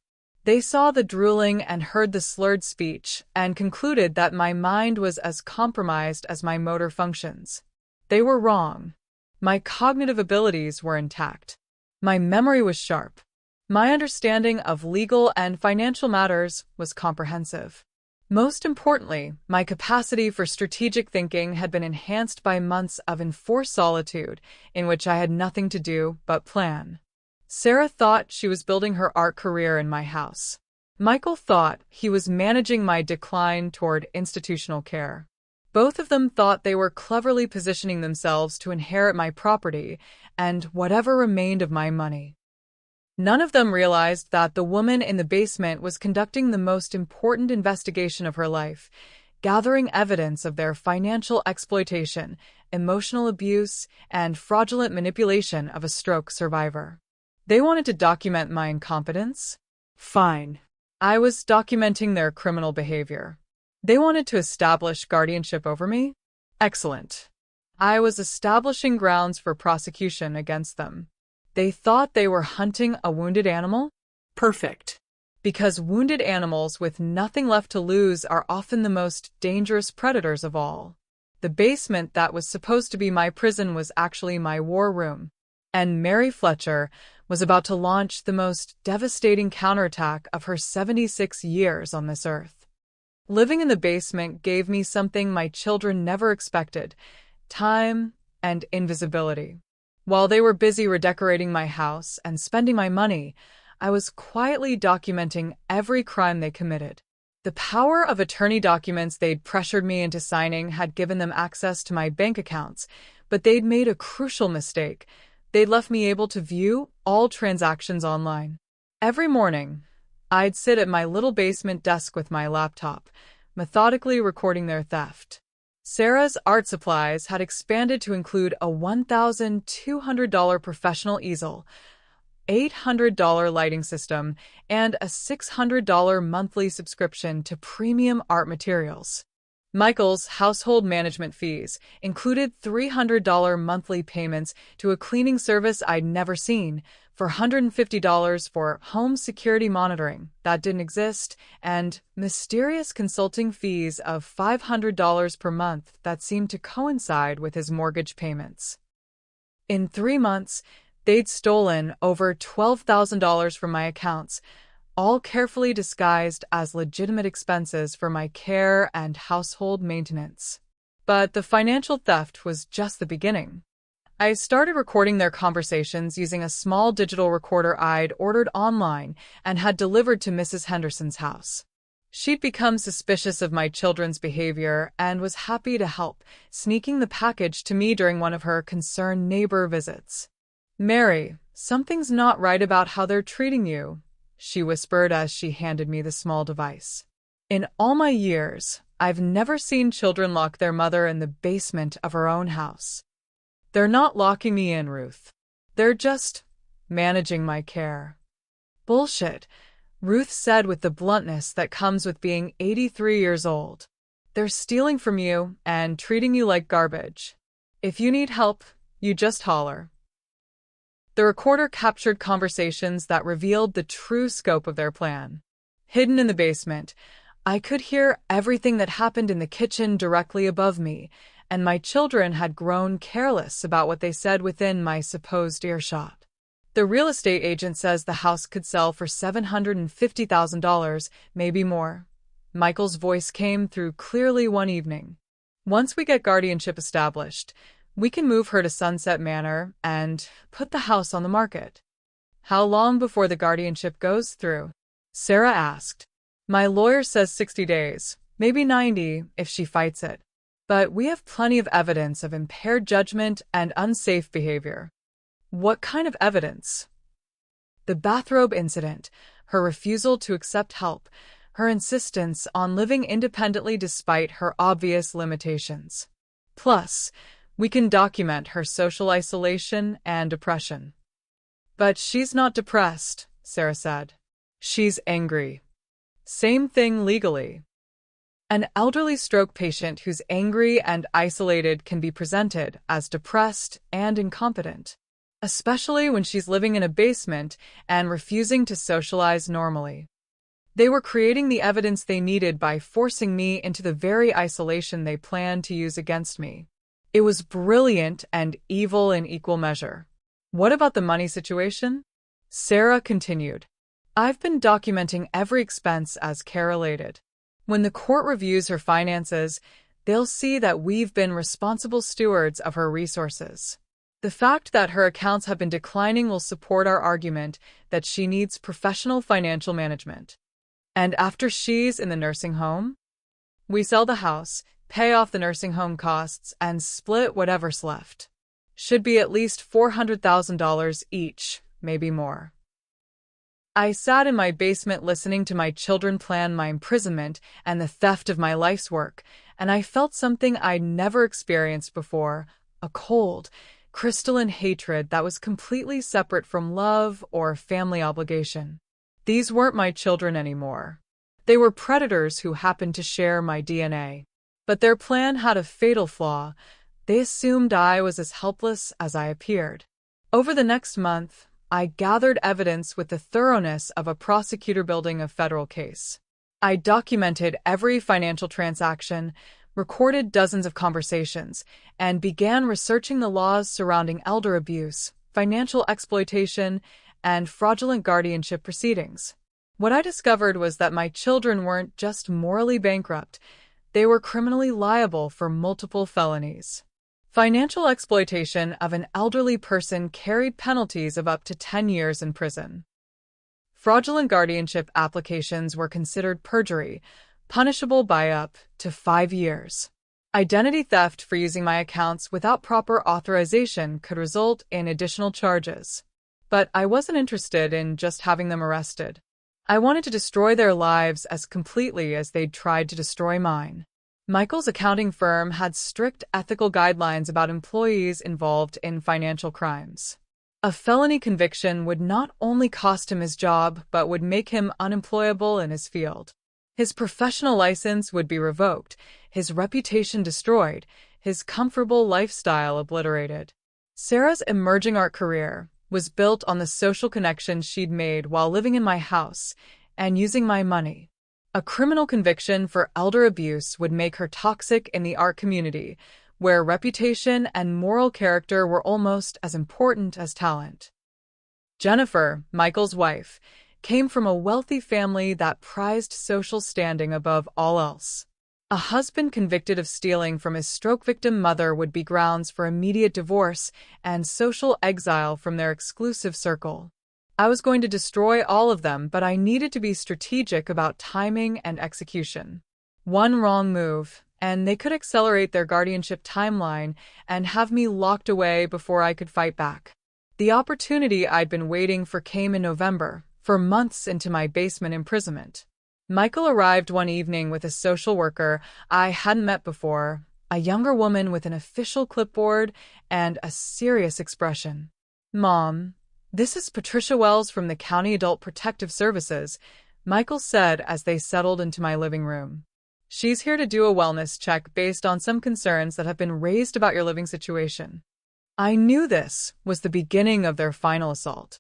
They saw the drooling and heard the slurred speech and concluded that my mind was as compromised as my motor functions. They were wrong. My cognitive abilities were intact. My memory was sharp. My understanding of legal and financial matters was comprehensive. Most importantly, my capacity for strategic thinking had been enhanced by months of enforced solitude in which I had nothing to do but plan. Sarah thought she was building her art career in my house. Michael thought he was managing my decline toward institutional care. Both of them thought they were cleverly positioning themselves to inherit my property and whatever remained of my money. None of them realized that the woman in the basement was conducting the most important investigation of her life, gathering evidence of their financial exploitation, emotional abuse, and fraudulent manipulation of a stroke survivor. They wanted to document my incompetence? Fine. I was documenting their criminal behavior. They wanted to establish guardianship over me? Excellent. I was establishing grounds for prosecution against them. They thought they were hunting a wounded animal? Perfect. Because wounded animals with nothing left to lose are often the most dangerous predators of all. The basement that was supposed to be my prison was actually my war room, and Mary Fletcher was about to launch the most devastating counterattack of her 76 years on this earth. Living in the basement gave me something my children never expected: time and invisibility. While they were busy redecorating my house and spending my money, I was quietly documenting every crime they committed. The power of attorney documents they'd pressured me into signing had given them access to my bank accounts, but they'd made a crucial mistake. They'd left me able to view all transactions online. Every morning, I'd sit at my little basement desk with my laptop, methodically recording their theft. Sarah's art supplies had expanded to include a $1,200 professional easel, $800 lighting system, and a $600 monthly subscription to premium art materials. Michael's household management fees included $300 monthly payments to a cleaning service I'd never seen, $450 for home security monitoring that didn't exist, and mysterious consulting fees of $500 per month that seemed to coincide with his mortgage payments. In 3 months, they'd stolen over $12,000 from my accounts, all carefully disguised as legitimate expenses for my care and household maintenance. But the financial theft was just the beginning. I started recording their conversations using a small digital recorder I'd ordered online and had delivered to Mrs. Henderson's house. She'd become suspicious of my children's behavior and was happy to help, sneaking the package to me during one of her concerned neighbor visits. "Mary, something's not right about how they're treating you," she whispered as she handed me the small device. "In all my years, I've never seen children lock their mother in the basement of her own house." "They're not locking me in, Ruth. They're just managing my care." "Bullshit," Ruth said with the bluntness that comes with being 83 years old. "They're stealing from you and treating you like garbage. If you need help, you just holler." The recorder captured conversations that revealed the true scope of their plan. Hidden in the basement, I could hear everything that happened in the kitchen directly above me, and my children had grown careless about what they said within my supposed earshot. "The real estate agent says the house could sell for $750,000, maybe more." Michael's voice came through clearly one evening. "Once we get guardianship established, we can move her to Sunset Manor and put the house on the market." "How long before the guardianship goes through?" Sarah asked. "My lawyer says 60 days, maybe 90 if she fights it. But we have plenty of evidence of impaired judgment and unsafe behavior." "What kind of evidence?" "The bathrobe incident, her refusal to accept help, her insistence on living independently despite her obvious limitations. Plus, we can document her social isolation and depression." "But she's not depressed," Sarah said. "She's angry." "Same thing legally." An elderly stroke patient who's angry and isolated can be presented as depressed and incompetent, especially when she's living in a basement and refusing to socialize normally. They were creating the evidence they needed by forcing me into the very isolation they planned to use against me. It was brilliant and evil in equal measure. "What about the money situation?" Sarah continued. "I've been documenting every expense as care-related. When the court reviews her finances, they'll see that we've been responsible stewards of her resources. The fact that her accounts have been declining will support our argument that she needs professional financial management. And after she's in the nursing home, we sell the house, pay off the nursing home costs, and split whatever's left. Should be at least $400,000 each, maybe more." I sat in my basement listening to my children plan my imprisonment and the theft of my life's work, and I felt something I'd never experienced before, a cold, crystalline hatred that was completely separate from love or family obligation. These weren't my children anymore. They were predators who happened to share my DNA. But their plan had a fatal flaw. They assumed I was as helpless as I appeared. Over the next month, I gathered evidence with the thoroughness of a prosecutor building a federal case. I documented every financial transaction, recorded dozens of conversations, and began researching the laws surrounding elder abuse, financial exploitation, and fraudulent guardianship proceedings. What I discovered was that my children weren't just morally bankrupt, they were criminally liable for multiple felonies. Financial exploitation of an elderly person carried penalties of up to 10 years in prison. Fraudulent guardianship applications were considered perjury, punishable by up to 5 years. Identity theft for using my accounts without proper authorization could result in additional charges. But I wasn't interested in just having them arrested. I wanted to destroy their lives as completely as they'd tried to destroy mine. Michael's accounting firm had strict ethical guidelines about employees involved in financial crimes. A felony conviction would not only cost him his job, but would make him unemployable in his field. His professional license would be revoked, his reputation destroyed, his comfortable lifestyle obliterated. Sarah's emerging art career was built on the social connections she'd made while living in my house and using my money. A criminal conviction for elder abuse would make her toxic in the art community, where reputation and moral character were almost as important as talent. Jennifer, Michael's wife, came from a wealthy family that prized social standing above all else. A husband convicted of stealing from his stroke victim mother would be grounds for immediate divorce and social exile from their exclusive circle. I was going to destroy all of them, but I needed to be strategic about timing and execution. One wrong move, and they could accelerate their guardianship timeline and have me locked away before I could fight back. The opportunity I'd been waiting for came in November, 4 months into my basement imprisonment. Michael arrived one evening with a social worker I hadn't met before, a younger woman with an official clipboard and a serious expression. "Mom, this is Patricia Wells from the County Adult Protective Services," Michael said as they settled into my living room. "She's here to do a wellness check based on some concerns that have been raised about your living situation." I knew this was the beginning of their final assault.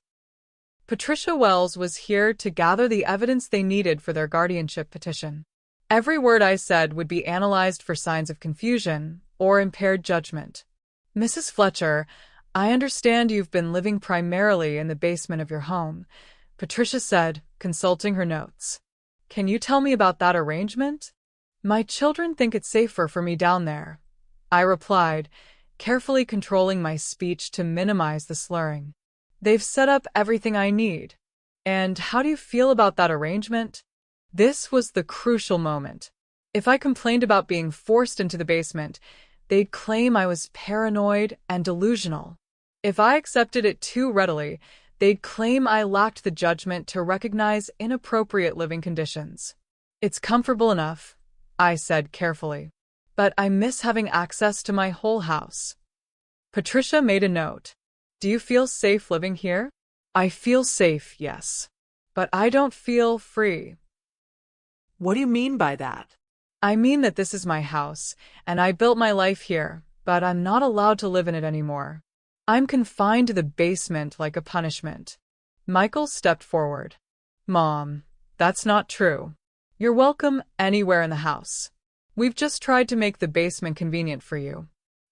Patricia Wells was here to gather the evidence they needed for their guardianship petition. Every word I said would be analyzed for signs of confusion or impaired judgment. "Mrs. Fletcher, I understand you've been living primarily in the basement of your home," Patricia said, consulting her notes. "Can you tell me about that arrangement?" "My children think it's safer for me down there," I replied, carefully controlling my speech to minimize the slurring. "They've set up everything I need." "And how do you feel about that arrangement?" This was the crucial moment. If I complained about being forced into the basement, they'd claim I was paranoid and delusional. If I accepted it too readily, they'd claim I lacked the judgment to recognize inappropriate living conditions. "It's comfortable enough," I said carefully, "but I miss having access to my whole house." Patricia made a note. "Do you feel safe living here?" "I feel safe, yes. But I don't feel free." "What do you mean by that?" "I mean that this is my house, and I built my life here, but I'm not allowed to live in it anymore. I'm confined to the basement like a punishment." Michael stepped forward. "Mom, that's not true. You're welcome anywhere in the house. We've just tried to make the basement convenient for you.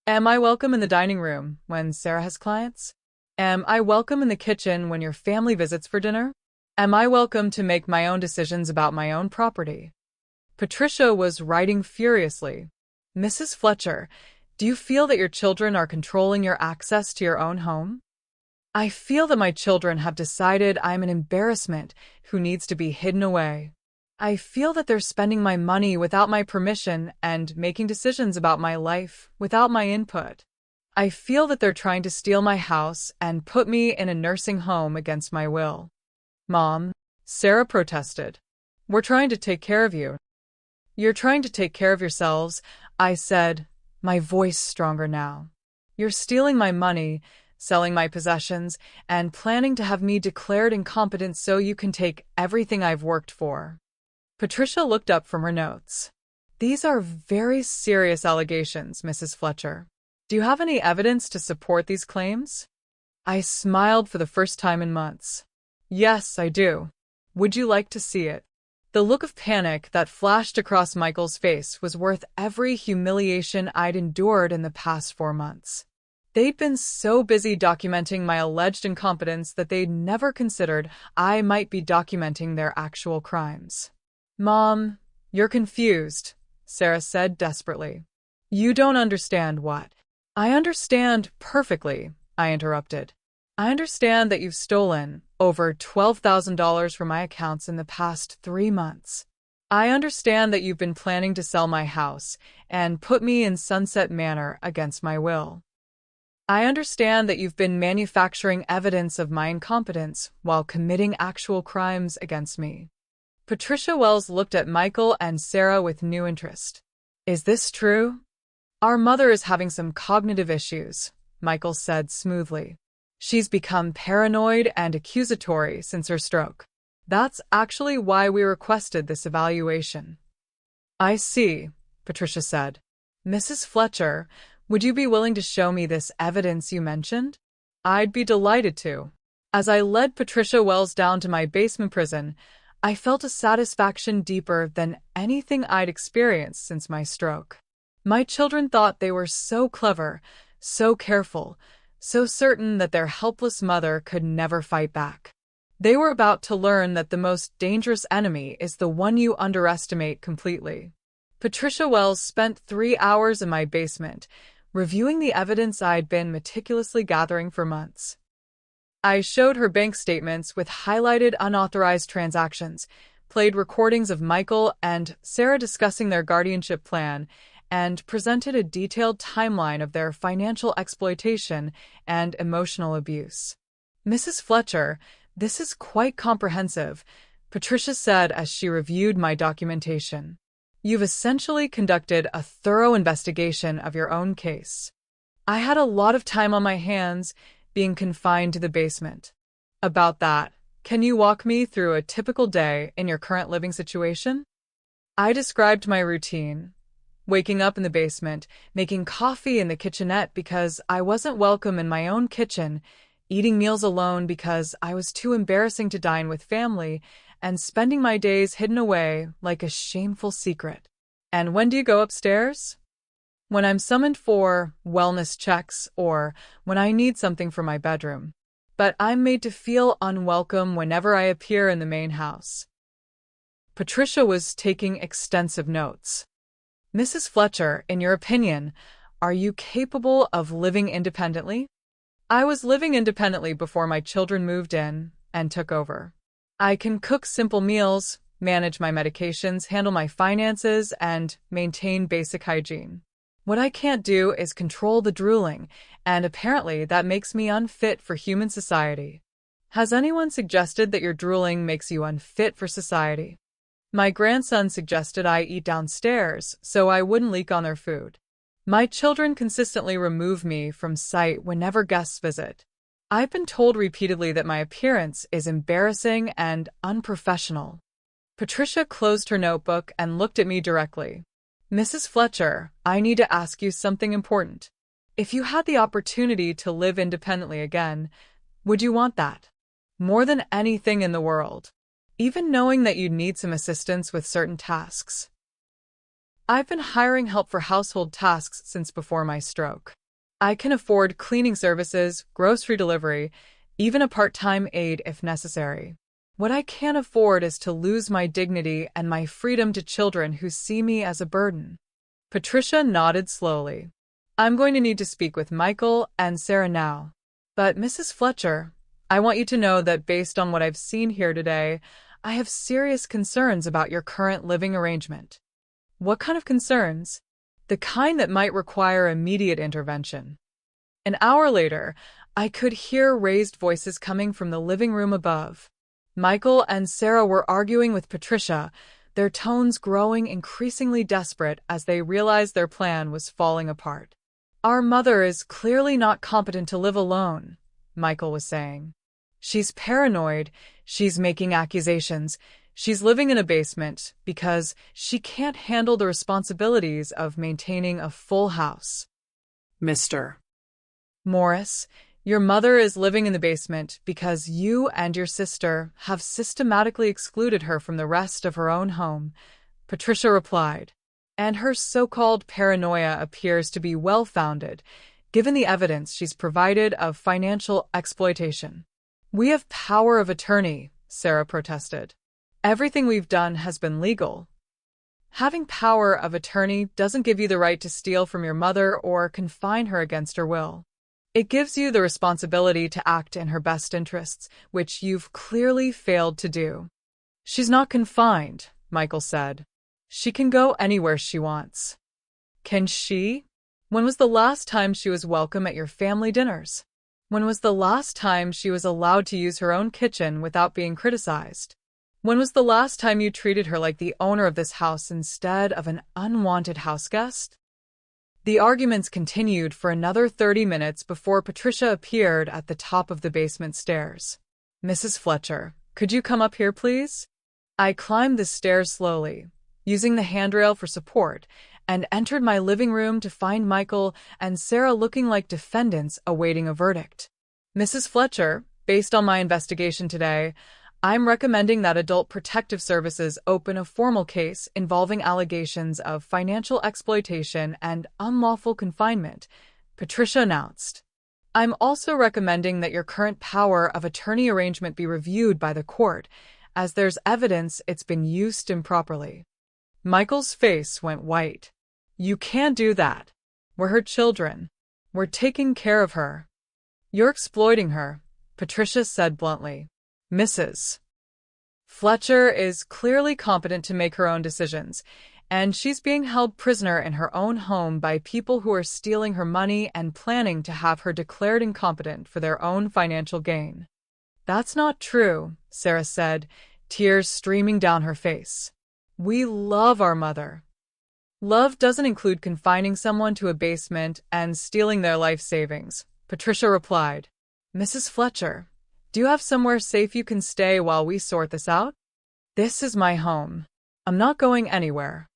Am I welcome in the dining room when Sarah has clients? Am I welcome in the kitchen when your family visits for dinner? Am I welcome to make my own decisions about my own property?" Patricia was writing furiously. "Mrs. Fletcher, do you feel that your children are controlling your access to your own home?" "I feel that my children have decided I'm an embarrassment who needs to be hidden away. I feel that they're spending my money without my permission and making decisions about my life without my input. I feel that they're trying to steal my house and put me in a nursing home against my will." "Mom," Sarah protested, "we're trying to take care of you." "You're trying to take care of yourselves," I said, my voice stronger now. "You're stealing my money, selling my possessions, and planning to have me declared incompetent so you can take everything I've worked for." Patricia looked up from her notes. "These are very serious allegations, Mrs. Fletcher. Do you have any evidence to support these claims?" I smiled for the first time in months. "Yes, I do. Would you like to see it?" The look of panic that flashed across Michael's face was worth every humiliation I'd endured in the past 4 months. They'd been so busy documenting my alleged incompetence that they'd never considered I might be documenting their actual crimes. "Mom, you're confused," Sarah said desperately. "You don't understand what?" "I understand perfectly," I interrupted. "I understand that you've stolen over $12,000 from my accounts in the past 3 months. I understand that you've been planning to sell my house and put me in Sunset Manor against my will. I understand that you've been manufacturing evidence of my incompetence while committing actual crimes against me." Patricia Wells looked at Michael and Sarah with new interest. "Is this true?" "Our mother is having some cognitive issues," Michael said smoothly. "She's become paranoid and accusatory since her stroke. That's actually why we requested this evaluation." "I see," Patricia said. Mrs. Fletcher, would you be willing to show me this evidence you mentioned? I'd be delighted to. As I led Patricia Wells down to my basement prison, I felt a satisfaction deeper than anything I'd experienced since my stroke. My children thought they were so clever, so careful, so certain that their helpless mother could never fight back. They were about to learn that the most dangerous enemy is the one you underestimate completely. Patricia Wells spent 3 hours in my basement, reviewing the evidence I'd been meticulously gathering for months. I showed her bank statements with highlighted unauthorized transactions, played recordings of Michael and Sarah discussing their guardianship plan, and presented a detailed timeline of their financial exploitation and emotional abuse. Mrs. Fletcher, this is quite comprehensive, Patricia said as she reviewed my documentation. You've essentially conducted a thorough investigation of your own case. I had a lot of time on my hands, being confined to the basement. About that, can you walk me through a typical day in your current living situation? I described my routine. Waking up in the basement, making coffee in the kitchenette because I wasn't welcome in my own kitchen, eating meals alone because I was too embarrassing to dine with family, and spending my days hidden away like a shameful secret. And when do you go upstairs? When I'm summoned for wellness checks or when I need something for my bedroom. But I'm made to feel unwelcome whenever I appear in the main house. Patricia was taking extensive notes. Mrs. Fletcher, in your opinion, are you capable of living independently? I was living independently before my children moved in and took over. I can cook simple meals, manage my medications, handle my finances, and maintain basic hygiene. What I can't do is control the drooling, and apparently that makes me unfit for human society. Has anyone suggested that your drooling makes you unfit for society? My grandson suggested I eat downstairs so I wouldn't leak on their food. My children consistently remove me from sight whenever guests visit. I've been told repeatedly that my appearance is embarrassing and unprofessional. Patricia closed her notebook and looked at me directly. Mrs. Fletcher, I need to ask you something important. If you had the opportunity to live independently again, would you want that? More than anything in the world. Even knowing that you'd need some assistance with certain tasks. I've been hiring help for household tasks since before my stroke. I can afford cleaning services, grocery delivery, even a part-time aide if necessary. What I can't afford is to lose my dignity and my freedom to children who see me as a burden. Patricia nodded slowly. I'm going to need to speak with Michael and Sarah now. But Mrs. Fletcher, I want you to know that based on what I've seen here today, I have serious concerns about your current living arrangement. What kind of concerns? The kind that might require immediate intervention. An hour later, I could hear raised voices coming from the living room above. Michael and Sarah were arguing with Patricia, their tones growing increasingly desperate as they realized their plan was falling apart. Our mother is clearly not competent to live alone, Michael was saying. She's paranoid, she's making accusations, she's living in a basement because she can't handle the responsibilities of maintaining a full house. Mr. Morris, your mother is living in the basement because you and your sister have systematically excluded her from the rest of her own home, Patricia replied. And her so-called paranoia appears to be well-founded, given the evidence she's provided of financial exploitation. We have power of attorney, Sarah protested. Everything we've done has been legal. Having power of attorney doesn't give you the right to steal from your mother or confine her against her will. It gives you the responsibility to act in her best interests, which you've clearly failed to do. She's not confined, Michael said. She can go anywhere she wants. Can she? When was the last time she was welcome at your family dinners? When was the last time she was allowed to use her own kitchen without being criticized? When was the last time you treated her like the owner of this house instead of an unwanted houseguest? The arguments continued for another 30 minutes before Patricia appeared at the top of the basement stairs. Mrs. Fletcher, could you come up here, please? I climbed the stairs slowly, using the handrail for support, and entered my living room to find Michael and Sarah looking like defendants awaiting a verdict. Mrs. Fletcher, based on my investigation today, I'm recommending that Adult Protective Services open a formal case involving allegations of financial exploitation and unlawful confinement, Patricia announced. I'm also recommending that your current power of attorney arrangement be reviewed by the court, as there's evidence it's been used improperly. Michael's face went white. You can't do that. We're her children. We're taking care of her. You're exploiting her, Patricia said bluntly. Mrs. Fletcher is clearly competent to make her own decisions, and she's being held prisoner in her own home by people who are stealing her money and planning to have her declared incompetent for their own financial gain. That's not true, Sarah said, tears streaming down her face. We love our mother. Love doesn't include confining someone to a basement and stealing their life savings, Patricia replied. Mrs. Fletcher, do you have somewhere safe you can stay while we sort this out? This is my home. I'm not going anywhere.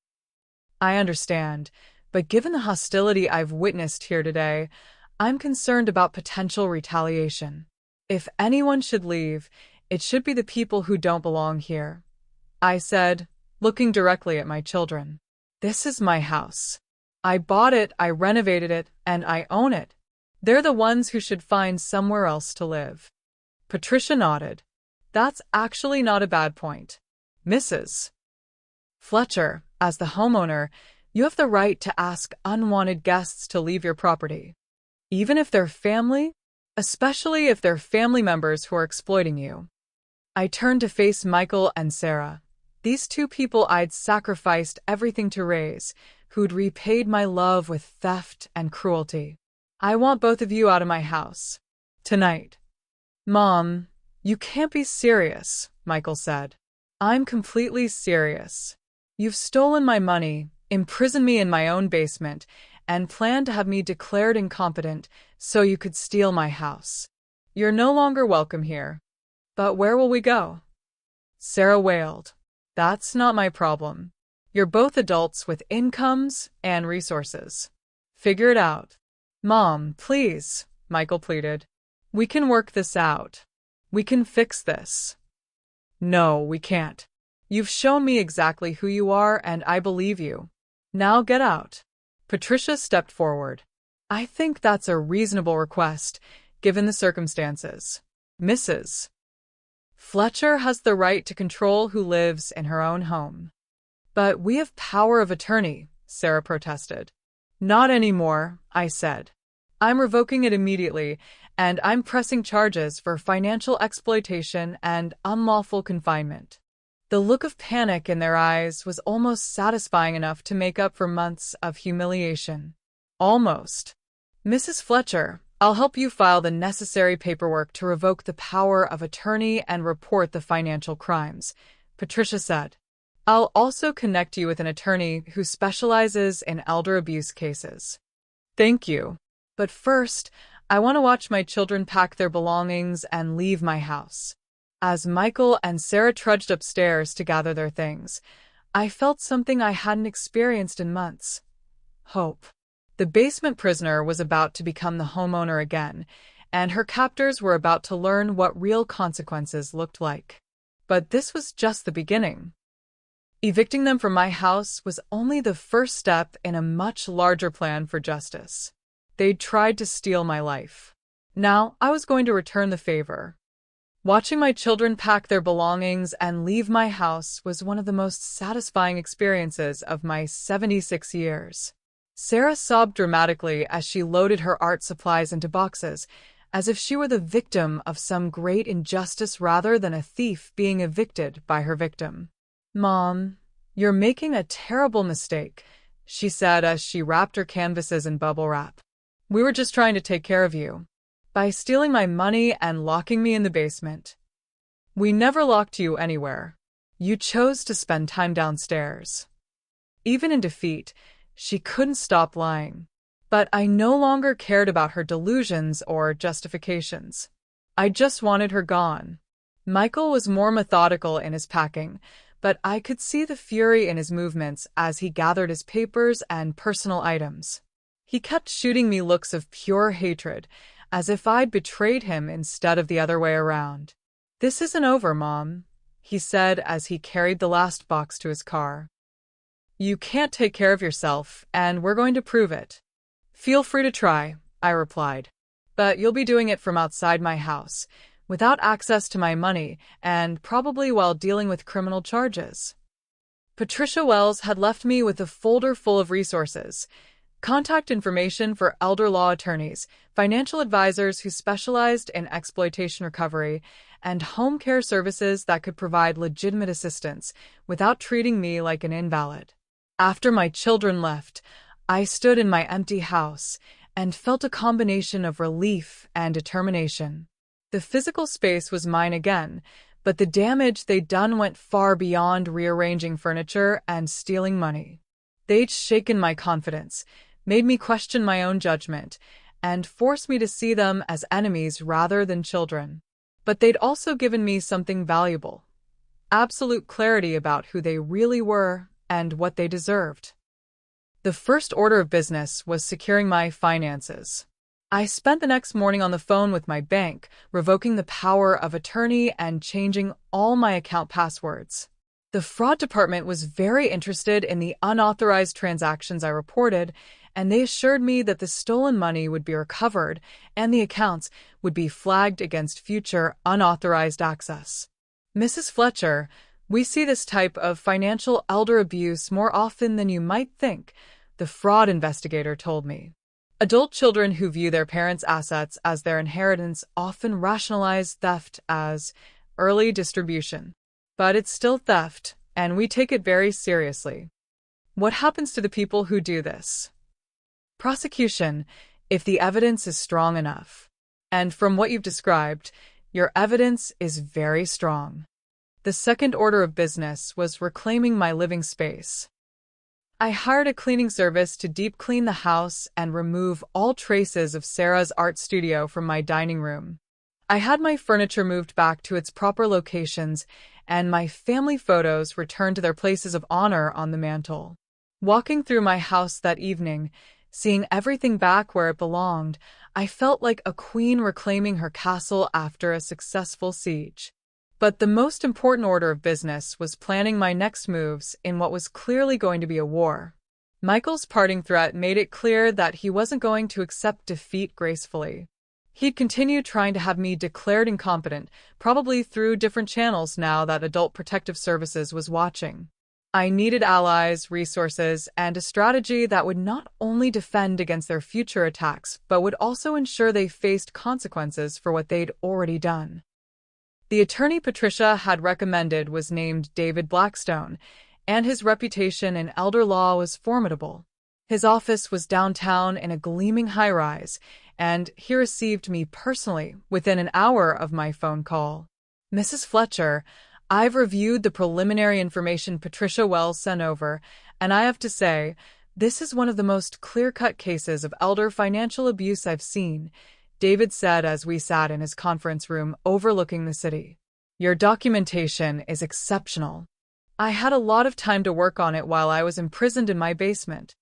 I understand, but given the hostility I've witnessed here today, I'm concerned about potential retaliation. If anyone should leave, it should be the people who don't belong here, I said, looking directly at my children. This is my house. I bought it, I renovated it, and I own it. They're the ones who should find somewhere else to live. Patricia nodded. That's actually not a bad point. Mrs. Fletcher, as the homeowner, you have the right to ask unwanted guests to leave your property. Even if they're family, especially if they're family members who are exploiting you. I turned to face Michael and Sarah. These two people I'd sacrificed everything to raise, who'd repaid my love with theft and cruelty. I want both of you out of my house. Tonight. Mom, you can't be serious, Michael said. I'm completely serious. You've stolen my money, imprisoned me in my own basement, and planned to have me declared incompetent so you could steal my house. You're no longer welcome here. But where will we go? Sarah wailed. That's not my problem. You're both adults with incomes and resources. Figure it out. Mom, please, Michael pleaded. We can work this out. We can fix this. No, we can't. You've shown me exactly who you are, and I believe you. Now get out. Patricia stepped forward. I think that's a reasonable request, given the circumstances. Mrs. Fletcher has the right to control who lives in her own home. But we have power of attorney, Sarah protested. Not anymore, I said. I'm revoking it immediately, and I'm pressing charges for financial exploitation and unlawful confinement. The look of panic in their eyes was almost satisfying enough to make up for months of humiliation. Almost. Mrs. Fletcher, I'll help you file the necessary paperwork to revoke the power of attorney and report the financial crimes, Patricia said. I'll also connect you with an attorney who specializes in elder abuse cases. Thank you. But first, I want to watch my children pack their belongings and leave my house. As Michael and Sarah trudged upstairs to gather their things, I felt something I hadn't experienced in months. Hope. The basement prisoner was about to become the homeowner again, and her captors were about to learn what real consequences looked like. But this was just the beginning. Evicting them from my house was only the first step in a much larger plan for justice. They'd tried to steal my life. Now I was going to return the favor. Watching my children pack their belongings and leave my house was one of the most satisfying experiences of my 76 years. Sarah sobbed dramatically as she loaded her art supplies into boxes, as if she were the victim of some great injustice rather than a thief being evicted by her victim. Mom, you're making a terrible mistake, she said as she wrapped her canvases in bubble wrap. We were just trying to take care of you. By stealing my money and locking me in the basement. We never locked you anywhere. You chose to spend time downstairs. Even in defeat, she couldn't stop lying. But I no longer cared about her delusions or justifications. I just wanted her gone. Michael was more methodical in his packing, but I could see the fury in his movements as he gathered his papers and personal items. He kept shooting me looks of pure hatred, as if I'd betrayed him instead of the other way around. "This isn't over, Mom," he said as he carried the last box to his car. "You can't take care of yourself, and we're going to prove it." "Feel free to try," I replied. "But you'll be doing it from outside my house, without access to my money, and probably while dealing with criminal charges." Patricia Wells had left me with a folder full of resources: contact information for elder law attorneys, financial advisors who specialized in exploitation recovery, and home care services that could provide legitimate assistance without treating me like an invalid. After my children left, I stood in my empty house and felt a combination of relief and determination. The physical space was mine again, but the damage they'd done went far beyond rearranging furniture and stealing money. They'd shaken my confidence, made me question my own judgment, and forced me to see them as enemies rather than children. But they'd also given me something valuable: absolute clarity about who they really were and what they deserved. The first order of business was securing my finances. I spent the next morning on the phone with my bank, revoking the power of attorney and changing all my account passwords. The fraud department was very interested in the unauthorized transactions I reported, and they assured me that the stolen money would be recovered and the accounts would be flagged against future unauthorized access. "Mrs. Fletcher, we see this type of financial elder abuse more often than you might think," the fraud investigator told me. "Adult children who view their parents' assets as their inheritance often rationalize theft as early distribution. But it's still theft, and we take it very seriously." What happens to the people who do this? Prosecution, if the evidence is strong enough. And from what you've described, your evidence is very strong. The second order of business was reclaiming my living space. I hired a cleaning service to deep clean the house and remove all traces of Sarah's art studio from my dining room. I had my furniture moved back to its proper locations and my family photos returned to their places of honor on the mantel. Walking through my house that evening, seeing everything back where it belonged, I felt like a queen reclaiming her castle after a successful siege. But the most important order of business was planning my next moves in what was clearly going to be a war. Michael's parting threat made it clear that he wasn't going to accept defeat gracefully. He'd continue trying to have me declared incompetent, probably through different channels now that Adult Protective Services was watching. I needed allies, resources, and a strategy that would not only defend against their future attacks, but would also ensure they faced consequences for what they'd already done. The attorney Patricia had recommended was named David Blackstone, and his reputation in elder law was formidable. His office was downtown in a gleaming high-rise, and he received me personally within an hour of my phone call. "Mrs. Fletcher, I've reviewed the preliminary information Patricia Wells sent over, and I have to say, this is one of the most clear-cut cases of elder financial abuse I've seen," David said as we sat in his conference room overlooking the city. "Your documentation is exceptional. I had a lot of time to work on it while I was imprisoned in my basement.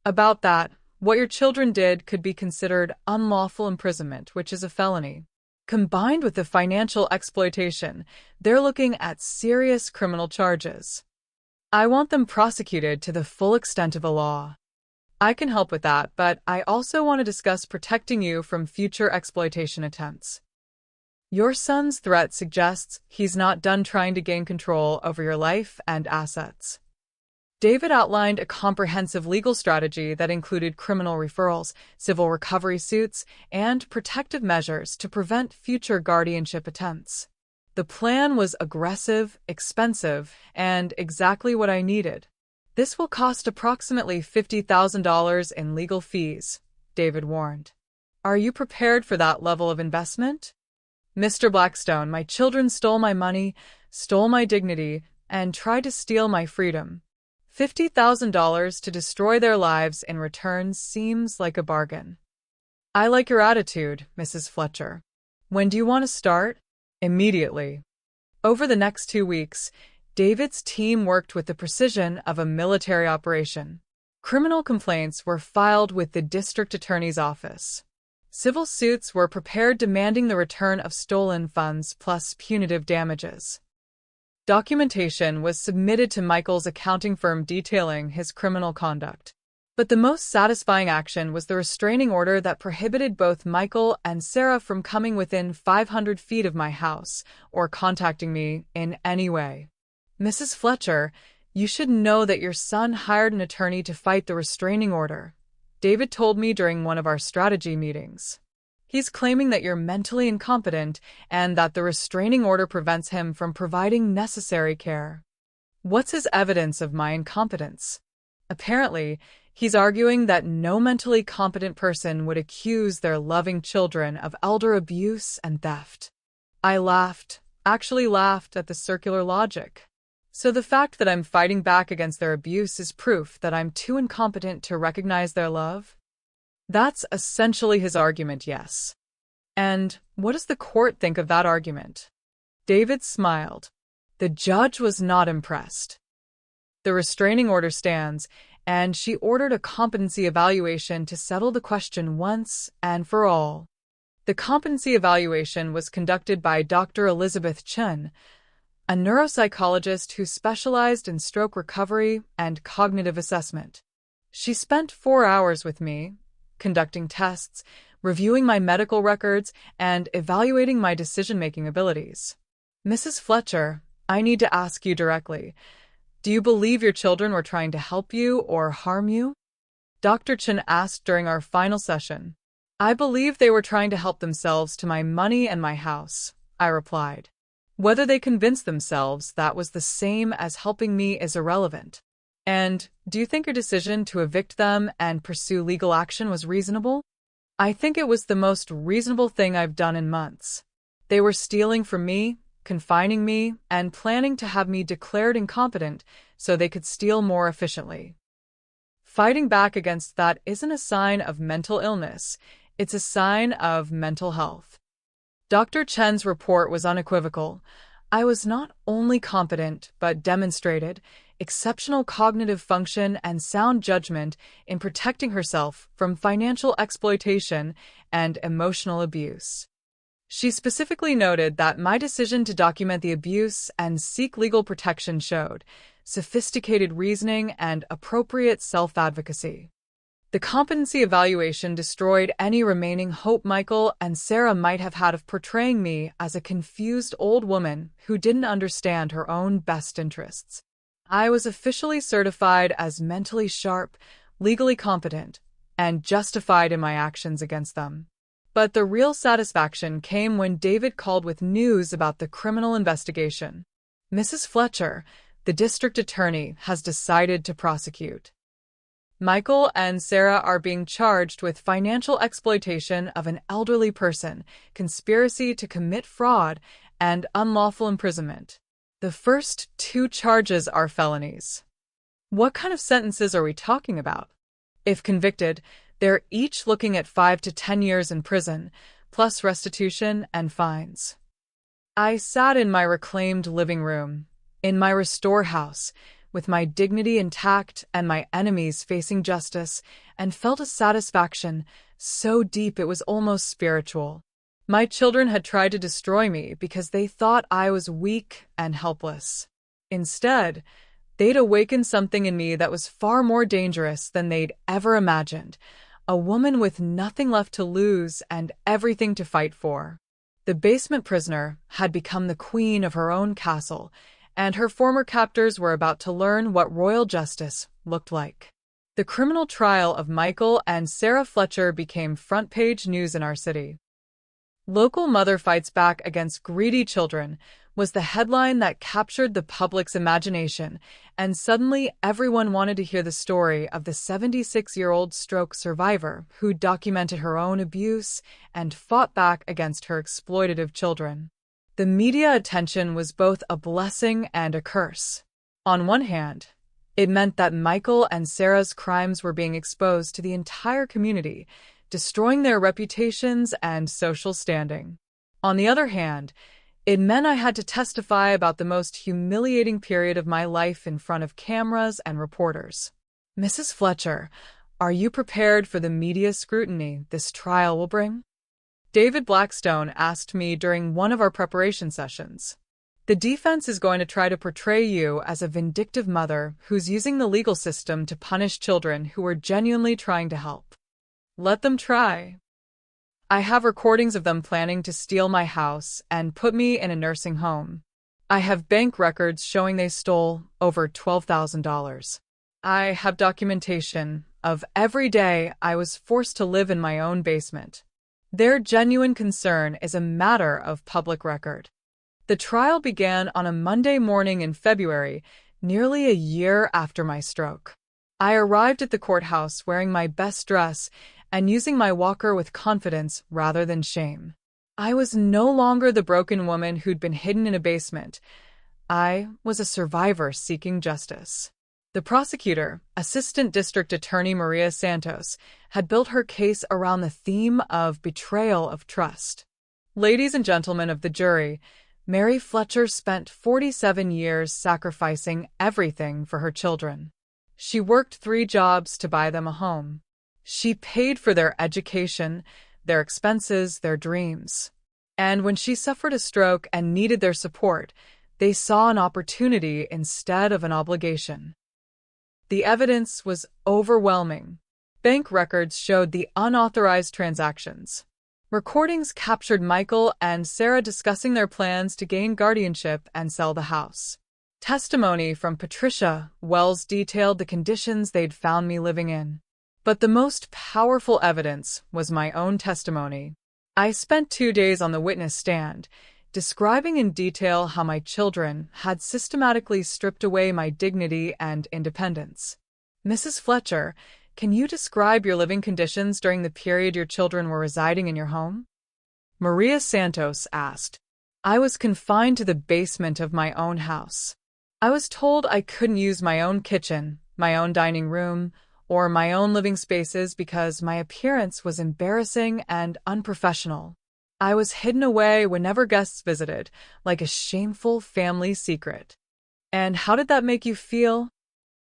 About that, what your children did could be considered unlawful imprisonment, which is a felony. Combined with the financial exploitation, they're looking at serious criminal charges. I want them prosecuted to the full extent of the law. I can help with that, but I also want to discuss protecting you from future exploitation attempts. Your son's threat suggests he's not done trying to gain control over your life and assets." David outlined a comprehensive legal strategy that included criminal referrals, civil recovery suits, and protective measures to prevent future guardianship attempts. The plan was aggressive, expensive, and exactly what I needed. "This will cost approximately $50,000 in legal fees," David warned. "Are you prepared for that level of investment?" "Mr. Blackstone, my children stole my money, stole my dignity, and tried to steal my freedom. $50,000 to destroy their lives in return seems like a bargain." "I like your attitude, Mrs. Fletcher. When do you want to start?" "Immediately." Over the next 2 weeks, David's team worked with the precision of a military operation. Criminal complaints were filed with the district attorney's office. Civil suits were prepared demanding the return of stolen funds plus punitive damages. Documentation was submitted to Michael's accounting firm detailing his criminal conduct. But the most satisfying action was the restraining order that prohibited both Michael and Sarah from coming within 500 feet of my house or contacting me in any way. Mrs. Fletcher, you should know that your son hired an attorney to fight the restraining order, David told me during one of our strategy meetings. He's claiming that you're mentally incompetent and that the restraining order prevents him from providing necessary care. What's his evidence of my incompetence? Apparently, he's arguing that no mentally competent person would accuse their loving children of elder abuse and theft. I laughed at the circular logic. So the fact that I'm fighting back against their abuse is proof that I'm too incompetent to recognize their love? That's essentially his argument, yes. And what does the court think of that argument? David smiled. The judge was not impressed. The restraining order stands, and she ordered a competency evaluation to settle the question once and for all. The competency evaluation was conducted by Dr. Elizabeth Chen, a neuropsychologist who specialized in stroke recovery and cognitive assessment. She spent 4 hours with me, conducting tests, reviewing my medical records, and evaluating my decision-making abilities. Mrs. Fletcher, I need to ask you directly, do you believe your children were trying to help you or harm you? Dr. Chen asked during our final session. I believe they were trying to help themselves to my money and my house, I replied. Whether they convinced themselves that was the same as helping me is irrelevant. And do you think your decision to evict them and pursue legal action was reasonable? I think it was the most reasonable thing I've done in months. They were stealing from me, confining me, and planning to have me declared incompetent so they could steal more efficiently. Fighting back against that isn't a sign of mental illness, it's a sign of mental health. Dr. Chen's report was unequivocal. I was not only competent, but demonstrated exceptional cognitive function and sound judgment in protecting herself from financial exploitation and emotional abuse. She specifically noted that my decision to document the abuse and seek legal protection showed sophisticated reasoning and appropriate self-advocacy. The competency evaluation destroyed any remaining hope Michael and Sarah might have had of portraying me as a confused old woman who didn't understand her own best interests. I was officially certified as mentally sharp, legally competent, and justified in my actions against them. But the real satisfaction came when David called with news about the criminal investigation. Mrs. Fletcher, the district attorney, has decided to prosecute. Michael and Sarah are being charged with financial exploitation of an elderly person, conspiracy to commit fraud, and unlawful imprisonment. The first 2 charges are felonies. What kind of sentences are we talking about? If convicted, they're each looking at 5 to 10 years in prison, plus restitution and fines. I sat in my reclaimed living room, in my restore house, with my dignity intact and my enemies facing justice, and felt a satisfaction so deep it was almost spiritual. My children had tried to destroy me because they thought I was weak and helpless. Instead, they'd awakened something in me that was far more dangerous than they'd ever imagined, a woman with nothing left to lose and everything to fight for. The basement prisoner had become the queen of her own castle, and her former captors were about to learn what royal justice looked like. The criminal trial of Michael and Sarah Fletcher became front-page news in our city. Local mother fights back against greedy children was the headline that captured the public's imagination, and suddenly everyone wanted to hear the story of the 76-year-old stroke survivor who documented her own abuse and fought back against her exploitative children. The media attention was both a blessing and a curse. On one hand, it meant that Michael and Sarah's crimes were being exposed to the entire community, destroying their reputations and social standing. On the other hand, It meant I had to testify about the most humiliating period of my life in front of cameras and reporters. Mrs. Fletcher, are you prepared for the media scrutiny this trial will bring? David Blackstone asked me during one of our preparation sessions. The defense is going to try to portray you as a vindictive mother who's using the legal system to punish children who are genuinely trying to help. Let them try. I have recordings of them planning to steal my house and put me in a nursing home. I have bank records showing they stole over $12,000. I have documentation of every day I was forced to live in my own basement. Their genuine concern is a matter of public record. The trial began on a Monday morning in February, nearly a year after my stroke. I arrived at the courthouse wearing my best dress and using my walker with confidence rather than shame. I was no longer the broken woman who'd been hidden in a basement. I was a survivor seeking justice. The prosecutor, Assistant District Attorney Maria Santos, had built her case around the theme of betrayal of trust. Ladies and gentlemen of the jury, Mary Fletcher spent 47 years sacrificing everything for her children. She worked 3 jobs to buy them a home. She paid for their education, their expenses, their dreams. And when she suffered a stroke and needed their support, they saw an opportunity instead of an obligation. The evidence was overwhelming. Bank records showed the unauthorized transactions. Recordings captured Michael and Sarah discussing their plans to gain guardianship and sell the house. Testimony from Patricia Wells detailed the conditions they'd found me living in. But the most powerful evidence was my own testimony. I spent 2 days on the witness stand, describing in detail how my children had systematically stripped away my dignity and independence. Mrs. Fletcher, can you describe your living conditions during the period your children were residing in your home? Maria Santos asked. I was confined to the basement of my own house. I was told I couldn't use my own kitchen, my own dining room, or my own living spaces because my appearance was embarrassing and unprofessional. I was hidden away whenever guests visited, like a shameful family secret. And how did that make you feel?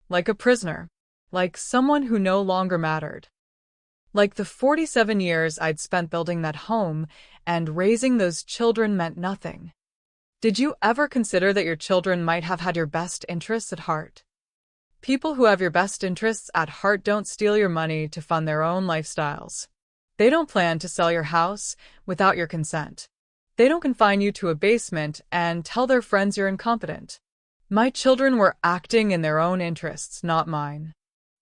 Like a prisoner. Like someone who no longer mattered. Like the 47 years I'd spent building that home and raising those children meant nothing. Did you ever consider that your children might have had your best interests at heart? People who have your best interests at heart don't steal your money to fund their own lifestyles. They don't plan to sell your house without your consent. They don't confine you to a basement and tell their friends you're incompetent. My children were acting in their own interests, not mine.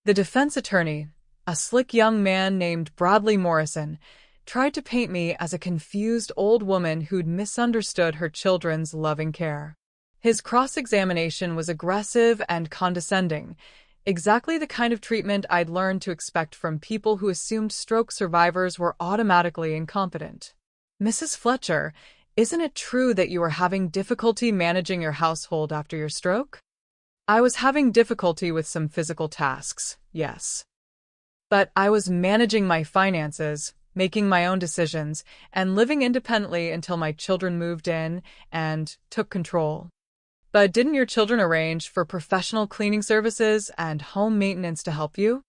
The defense attorney, a slick young man named Bradley Morrison, tried to paint me as a confused old woman who'd misunderstood her children's loving care. His cross-examination was aggressive and condescending, exactly the kind of treatment I'd learned to expect from people who assumed stroke survivors were automatically incompetent. Mrs. Fletcher, isn't it true that you were having difficulty managing your household after your stroke? I was having difficulty with some physical tasks, yes. But I was managing my finances, making my own decisions, and living independently until my children moved in and took control. But didn't your children arrange for professional cleaning services and home maintenance to help you?